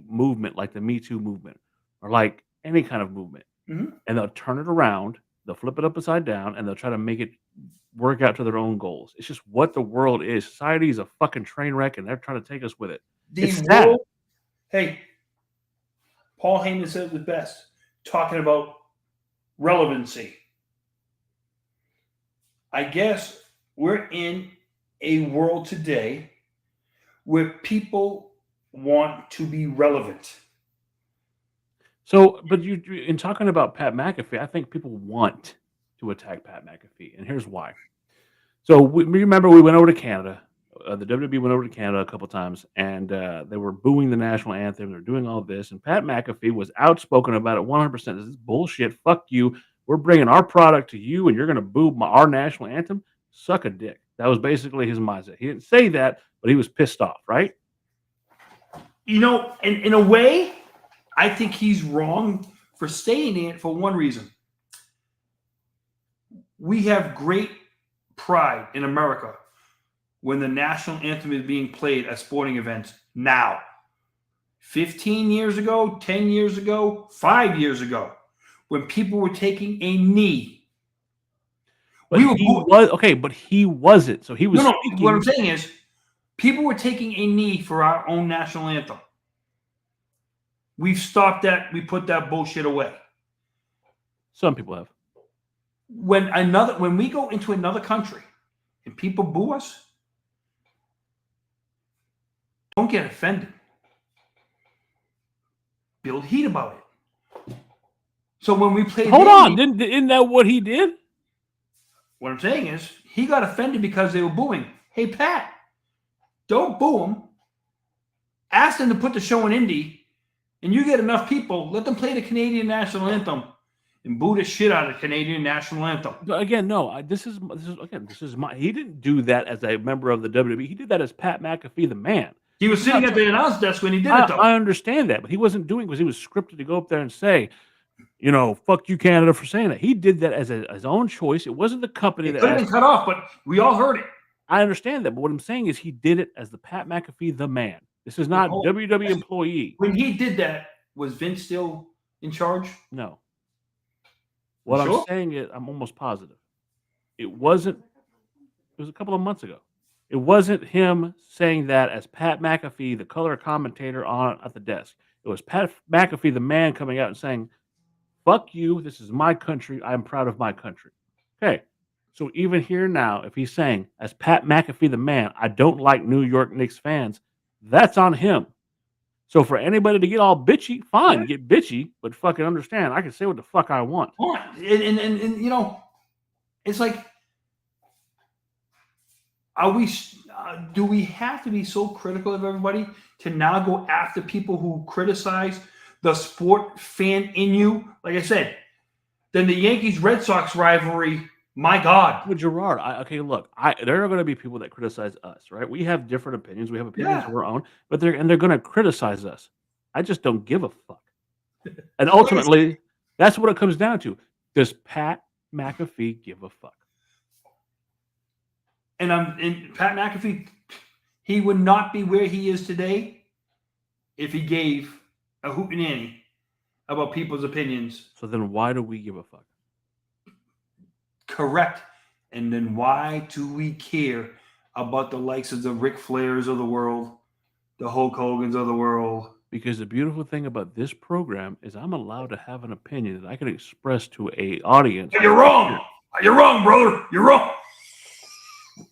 movement like the Me Too movement or like any kind of movement, and they'll turn it around, they'll flip it upside down, and they'll try to make it work out to their own goals. It's just what the world is. Society is a fucking train wreck, and they're trying to take us with it. Hey, Paul Heyman said it best, talking about relevancy. I guess we're in a world today where people want to be relevant. So, but you in talking about Pat McAfee, I think people want to attack Pat McAfee, and here's why. So, we remember we went over to Canada. The WWE went over to Canada a couple times, and they were booing the national anthem. They're doing all this, and Pat McAfee was outspoken about it 100%. This is bullshit. Fuck you. We're bringing our product to you, and you're going to boo our national anthem? Suck a dick. That was basically his mindset. He didn't say that, but he was pissed off, right? You know, in a way, I think he's wrong for saying it for one reason. We have great pride in America when the national anthem is being played at sporting events now. 15 years ago, 10 years ago, 5 years ago, when people were taking a knee. But he wasn't. So he was. No, what I'm saying is, people were taking a knee for our own national anthem. We've stopped that. We put that bullshit away. Some people have. When we go into another country and people boo us, don't get offended. Build heat about it. So when we played, hold on, isn't that what he did? What I'm saying is, he got offended because they were booing. Hey, Pat, don't boo them. Ask them to put the show in Indy, and you get enough people. Let them play the Canadian national anthem and boo the shit out of the Canadian national anthem. But again, no. This is my. He didn't do that as a member of the WWE. He did that as Pat McAfee, the man. He was sitting at the announce desk when he did it, though. I understand that, but he wasn't doing it because he was scripted to go up there and say, you know, fuck you, Canada, for saying that. He did that as his own choice. It wasn't the company that could have been cut off, but we all heard it. I understand that, but what I'm saying is he did it as the Pat McAfee, the man. This is not Oh, WWE employee. When he did that, was Vince still in charge? No. What I'm Sure? saying is, I'm almost positive. It wasn't. It was a couple of months ago. It wasn't him saying that as Pat McAfee, the color commentator on at the desk. It was Pat McAfee, the man, coming out and saying, "Fuck you. This is my country. I'm proud of my country." Okay. So even here now, if he's saying, as Pat McAfee, the man, I don't like New York Knicks fans, that's on him. So for anybody to get all bitchy, fine, get bitchy, but fucking understand, I can say what the fuck I want. And you know, it's like, are we? Do we have to be so critical of everybody to now go after people who criticize the sport fan in you? Like I said, then the Yankees Red Sox rivalry. My God. Well, Gerard, okay, look, there are going to be people that criticize us, right? We have different opinions. We have opinions Yeah. of our own, but they're going to criticize us. I just don't give a fuck. And ultimately, that's what it comes down to. Does Pat McAfee give a fuck? And Pat McAfee, he would not be where he is today if he gave a hootenanny about people's opinions. So then why do we give a fuck? Correct. And then why do we care about the likes of the Ric Flairs of the world, the Hulk Hogans of the world? Because the beautiful thing about this program is I'm allowed to have an opinion that I can express to a audience. You're wrong. You're wrong, brother. You're wrong.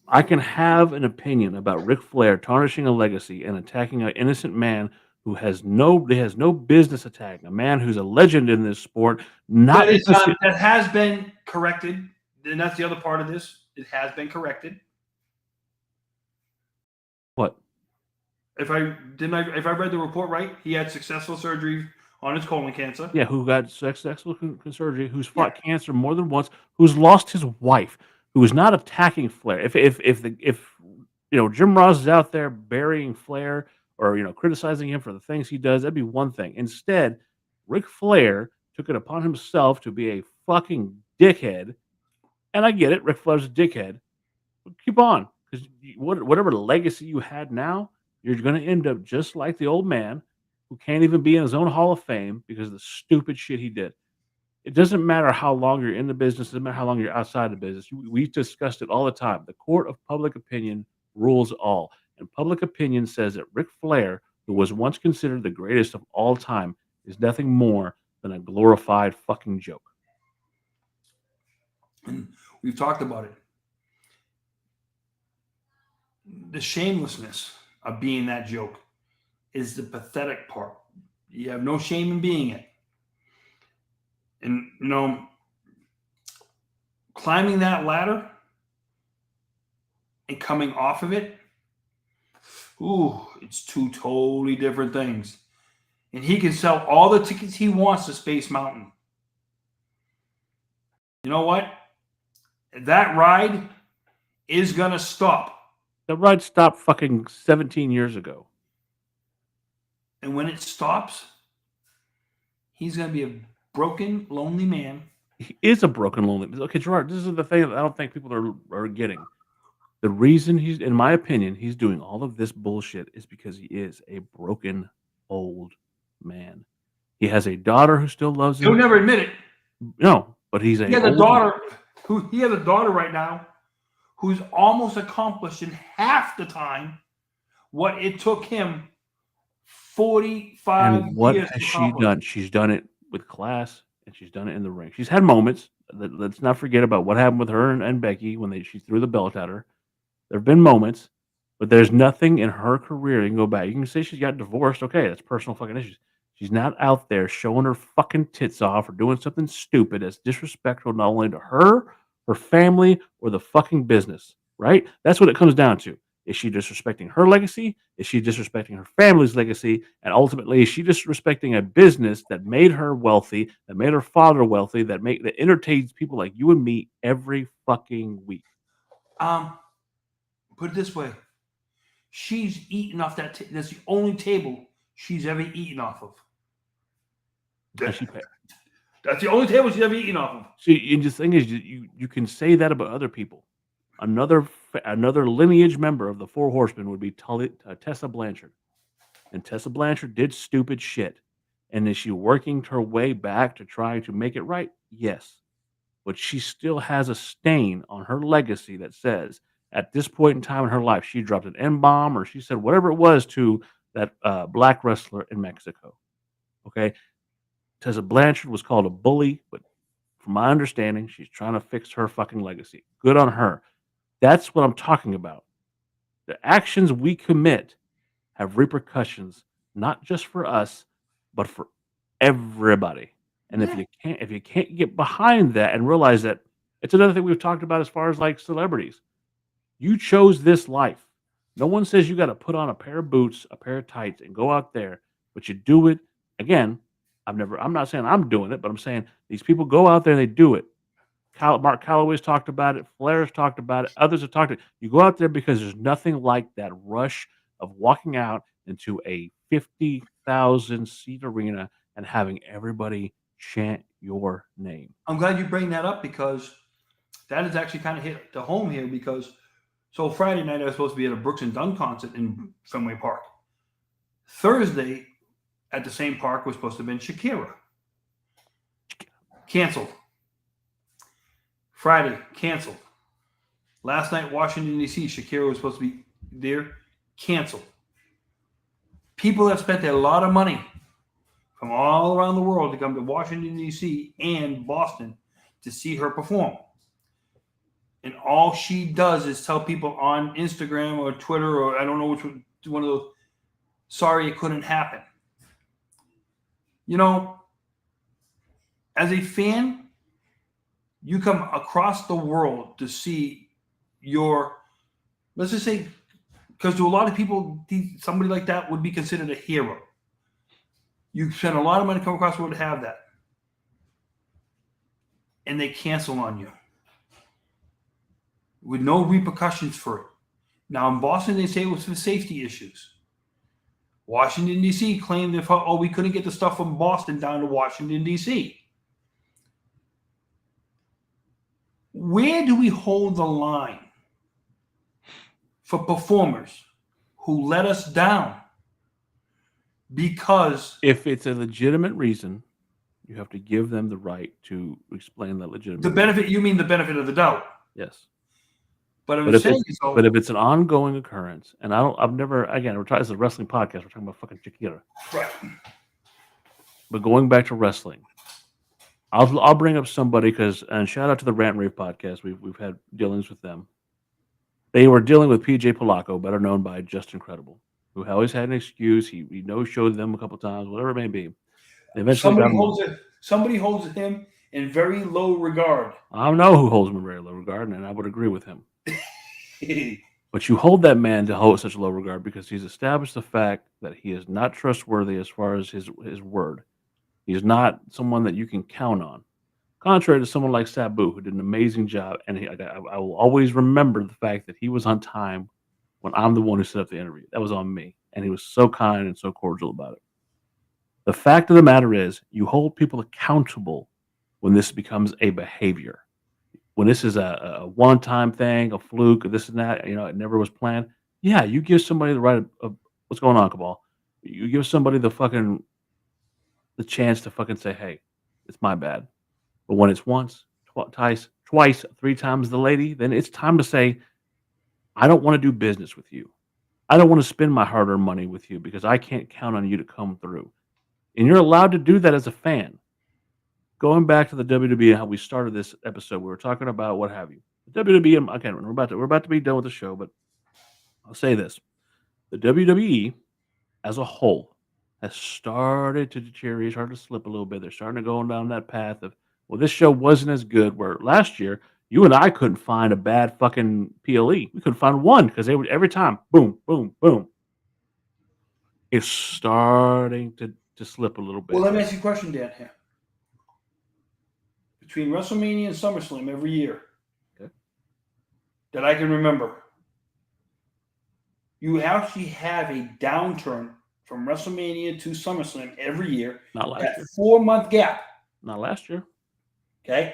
I can have an opinion about Ric Flair tarnishing a legacy and attacking an innocent man who has no business attacking a man who's a legend in this sport. Not that has been corrected, and that's the other part of this. It has been corrected. What? If I read the report right, he had successful surgery on his colon cancer. Yeah, who got successful surgery, who's fought cancer more than once, who's lost his wife, who is not attacking Flair. If Jim Ross is out there burying Flair or criticizing him for the things he does, that'd be one thing. Instead, Ric Flair took it upon himself to be a fucking dickhead, and I get it. Ric Flair's a dickhead. But keep on, because whatever legacy you had now, you're going to end up just like the old man who can't even be in his own Hall of Fame because of the stupid shit he did. It doesn't matter how long you're in the business. It doesn't matter how long you're outside the business. We discussed it all the time. The court of public opinion rules all. And public opinion says that Ric Flair, who was once considered the greatest of all time, is nothing more than a glorified fucking joke. And we've talked about it. The shamelessness of being that joke is the pathetic part. You have no shame in being it. And, climbing that ladder and coming off of it, it's two totally different things. And he can sell all the tickets he wants to Space Mountain. You know what? That ride is going to stop. The ride stopped fucking 17 years ago. And when it stops, he's going to be a broken, lonely man. He is a broken, lonely. Okay, Gerard, this is the thing that I don't think people are getting. The reason in my opinion, he's doing all of this bullshit is because he is a broken, old man. He has a daughter who still loves him. He'll never admit it. No, but he has a daughter right now who's almost accomplished in half the time what it took him 45 and what years has to she accomplish. done? She's done it with class, and she's done it in the ring. She's had moments. Let's not forget about what happened with her and Becky when she threw the belt at her. There have been moments, but there's nothing in her career. You can go back. You can say she's got divorced. Okay, that's personal fucking issues. She's not out there showing her fucking tits off or doing something stupid that's disrespectful not only to her, her family, or the fucking business, right? That's what it comes down to. Is she disrespecting her legacy? Is she disrespecting her family's legacy? And ultimately, is she disrespecting a business that made her wealthy, that made her father wealthy, that entertains people like you and me every fucking week? Put it this way. She's eaten off that. That's the only table she's ever eaten off of. That's the only table she's ever eaten off of. See, and the thing is, you can say that about other people. Another lineage member of the Four Horsemen would be Tessa Blanchard. And Tessa Blanchard did stupid shit. And is she working her way back to try to make it right? Yes. But she still has a stain on her legacy that says at this point in time in her life, she dropped an N-bomb or she said whatever it was to that black wrestler in Mexico. Okay. Tessa Blanchard was called a bully, but from my understanding, she's trying to fix her fucking legacy. Good on her. That's what I'm talking about. The actions we commit have repercussions, not just for us, but for everybody. And if you can't get behind that and realize that, it's another thing we've talked about as far as like celebrities. You chose this life. No one says you got to put on a pair of boots, a pair of tights, and go out there, but you do it again. I'm not saying I'm doing it, but I'm saying these people go out there and they do it. Mark Calloway's talked about it. Flair's talked about it. Others have talked about it. You go out there because there's nothing like that rush of walking out into a 50,000 seat arena and having everybody chant your name. I'm glad you bring that up because that is actually kind of hit the home here because so Friday night I was supposed to be at a Brooks and Dunn concert in Fenway Park. Thursday at the same park was supposed to have been Shakira. Canceled. Friday, canceled. Last night, Washington, D.C., Shakira was supposed to be there, canceled. People have spent a lot of money from all around the world to come to Washington, D.C. and Boston to see her perform. And all she does is tell people on Instagram or Twitter or I don't know which one of those, sorry it couldn't happen. You know, as a fan, you come across the world to see your, let's just say, because to a lot of people, somebody like that would be considered a hero. You spend a lot of money to come across the world to have that. And they cancel on you with no repercussions for it. Now, in Boston, they say it was for safety issues. Washington, D.C. claimed that, oh, we couldn't get the stuff from Boston down to Washington, D.C. Where do we hold the line for performers who let us down because if it's a legitimate reason, you have to give them the right to explain that legitimate the benefit, you mean the benefit of the doubt? Yes. But if it's an ongoing occurrence, and I've never, again, this is a wrestling podcast, we're talking about fucking Shakira. Right. But going back to wrestling, I'll bring up somebody and shout out to the Rant Rave podcast. We've had dealings with them. They were dealing with PJ Polacco, better known by Just Incredible, who always had an excuse. He no-showed them a couple times, whatever it may be. Somebody holds him in very low regard. I don't know who holds him in very low regard, and I would agree with him. But you hold that man to hold such low regard because he's established the fact that he is not trustworthy as far as his word. He's not someone that you can count on. Contrary to someone like Sabu, who did an amazing job, and I will always remember the fact that he was on time when I'm the one who set up the interview. That was on me, and he was so kind and so cordial about it. The fact of the matter is, you hold people accountable when this becomes a behavior. When this is a one-time thing, a fluke, or this and that, it never was planned. Yeah, you give somebody the right of what's going on, Cabal. You give somebody the chance to fucking say, hey, it's my bad. But when it's once, twice, 3 times the lady, then it's time to say, I don't want to do business with you. I don't want to spend my hard-earned money with you because I can't count on you to come through. And you're allowed to do that as a fan. Going back to the WWE and how we started this episode, we were talking about what have you. The WWE, again, we're about to be done with the show, but I'll say this. The WWE as a whole has started to deteriorate, started to slip a little bit. They're starting to go down that path of, well, this show wasn't as good, where last year, you and I couldn't find a bad fucking PLE. We couldn't find one because they would every time, boom, boom, boom. It's starting to slip a little bit. Well, let me ask you a question, Dan, here. Between WrestleMania and SummerSlam every year, okay, that I can remember, you actually have a downturn from WrestleMania to SummerSlam every year. Not last that year. 4-month gap. Not last year. Okay?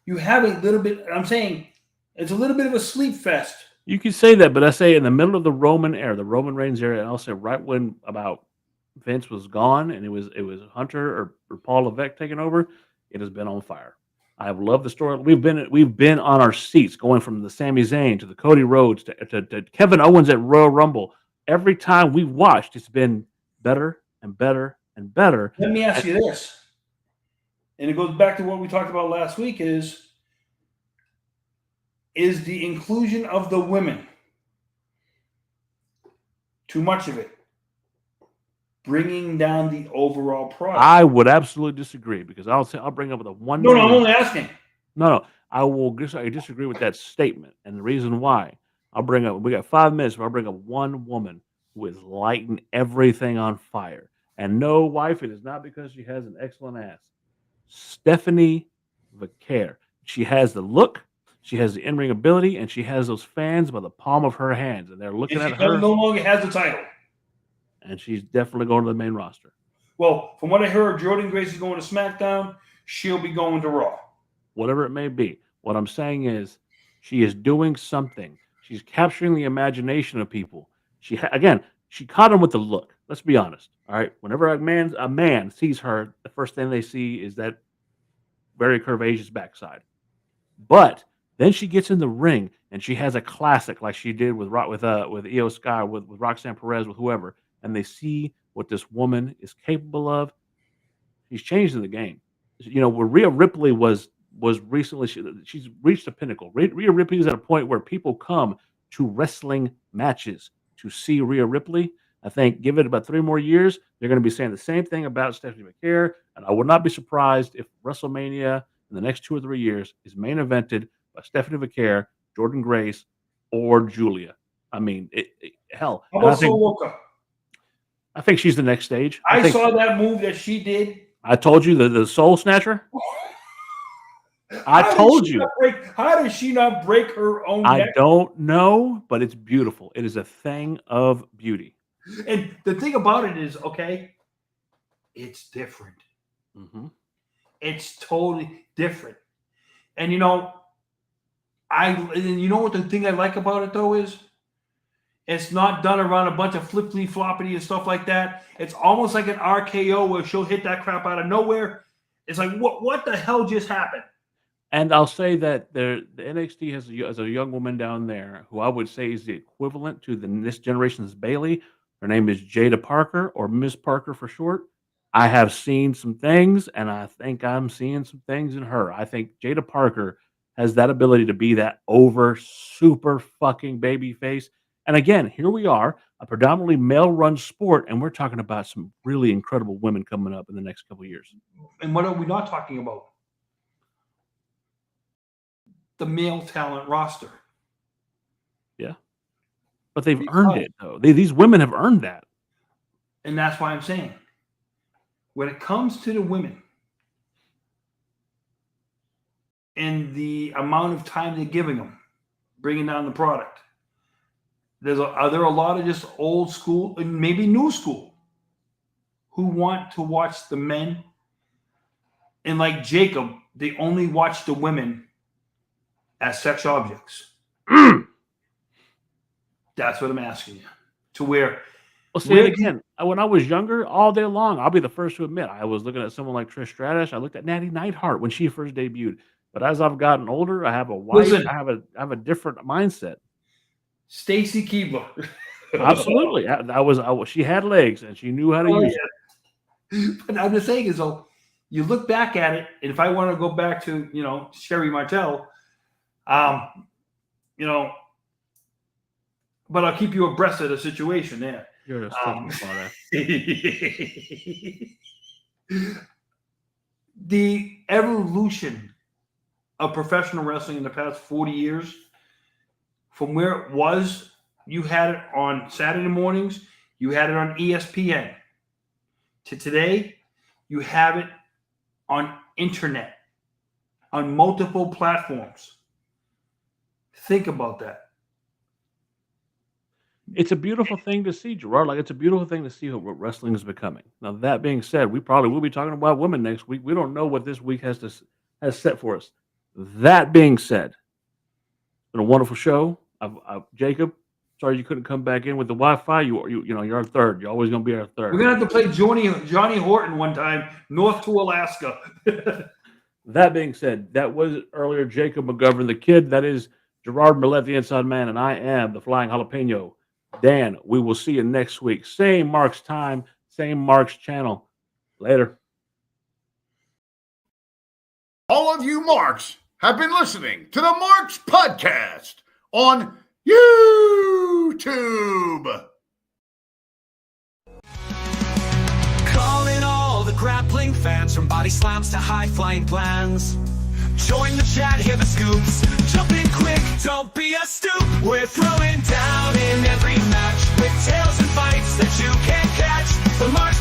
You have a little bit, I'm saying, it's a little bit of a sleep fest You could say that, but I say in the middle of the Roman era, the Roman Reigns era, and I'll say right when about Vince was gone and it was Hunter or Paul Levesque taking over, it has been on fire. I have loved the story. We've been on our seats going from the Sami Zayn to the Cody Rhodes to Kevin Owens at Royal Rumble. Every time we watched, it's been better and better and better. Let me ask you this, and it goes back to what we talked about last week: is the inclusion of the women too much of it, bringing down the overall product? I would absolutely disagree because I'll bring up the one. No, I'm only asking. No, I disagree with that statement, and the reason why we got 5 minutes, but I'll bring up one woman who is lighting everything on fire. And no, wife, it is not because she has an excellent ass. Stephanie Vaquer. She has the look, she has the in-ring ability, and she has those fans by the palm of her hands, and they're looking And at she her. no longer has the title. And she's definitely going to the main roster. Well, from what I heard, Jordan Grace is going to SmackDown. She'll be going to Raw. Whatever it may be. What I'm saying is she is doing something. She's capturing the imagination of people. She caught him with the look. Let's be honest. All right. Whenever a man sees her, the first thing they see is that very curvaceous backside. But then she gets in the ring and she has a classic like she did with Io Sky, with Roxanne Perez, with whoever, and they see what this woman is capable of. She's changing the game. You know, where Rhea Ripley was recently, she's reached a pinnacle. Rhea Ripley is at a point where people come to wrestling matches to see Rhea Ripley. I think give it about 3 more years, they're going to be saying the same thing about Stephanie McCare, and I would not be surprised if WrestleMania in the next 2 or 3 years is main evented by Stephanie McCare, Jordan Grace, or Julia. I mean, hell. How about Soroka? I think she's the next stage. I saw that move that she did. I told you the Soul Snatcher. I told you. How does she not break her own neck? I don't know, but it's beautiful. It is a thing of beauty. And the thing about it is, okay, it's different. Mm-hmm. It's totally different. And you know what the thing I like about it though is, it's not done around a bunch of flippity floppity and stuff like that. It's almost like an RKO where she'll hit that crap out of nowhere. It's like, what the hell just happened? And I'll say that the NXT has a young woman down there who I would say is the equivalent to this generation's Bailey. Her name is Jada Parker, or Miss Parker for short. I have seen some things, and I think I'm seeing some things in her. I think Jada Parker has that ability to be that over super fucking baby face. And again, here we are, a predominantly male-run sport, and we're talking about some really incredible women coming up in the next couple of years. And what are we not talking about? The male talent roster. Yeah. But they've earned it, though. These women have earned that. And that's why I'm saying, when it comes to the women and the amount of time they're giving them, bringing down the product, are there a lot of just old school and maybe new school who want to watch the men, and like Jacob, they only watch the women as sex objects. That's what I'm asking you. To where, well, see it again. When I was younger, all day long, I'll be the first to admit, I was looking at someone like Trish Stratus. I looked at Natty Neidhart when she first debuted. But as I've gotten older, I have a wife. Listen, I have a different mindset. Stacy Keibler. Absolutely, she had legs and she knew how to use it. But I'm just saying is, though, you look back at it, and if I want to go back to Sherry Martel, but I'll keep you abreast of the situation there. You're just thinking about that. The evolution of professional wrestling in the past 40 years, from where it was, you had it on Saturday mornings, you had it on ESPN, to today, you have it on internet, on multiple platforms. Think about that. It's a beautiful thing to see, Gerard. Like, it's a beautiful thing to see what wrestling is becoming. Now, that being said, we probably will be talking about women next week. We don't know what this week has set for us. That being said, it's been a wonderful show. Jacob, sorry you couldn't come back in with the Wi-Fi. You're our third. You're always going to be our third. We're gonna have to play Johnny Horton one time, north to Alaska. That being said, that was earlier Jacob McGovern, the kid. That is Gerard Millette, the Inside Man, and I am the Flying Jalapeno. Dan, we will see you next week. Same Mark's time, same Mark's channel. Later. All of you Marks have been listening to the Marks Podcast on YouTube. Calling all the grappling fans, from body slams to high-flying plans. Join the chat, hear the scoops. Jump in quick, don't be a stoop. We're throwing down in every match with tales and fights that you can't catch. The Mark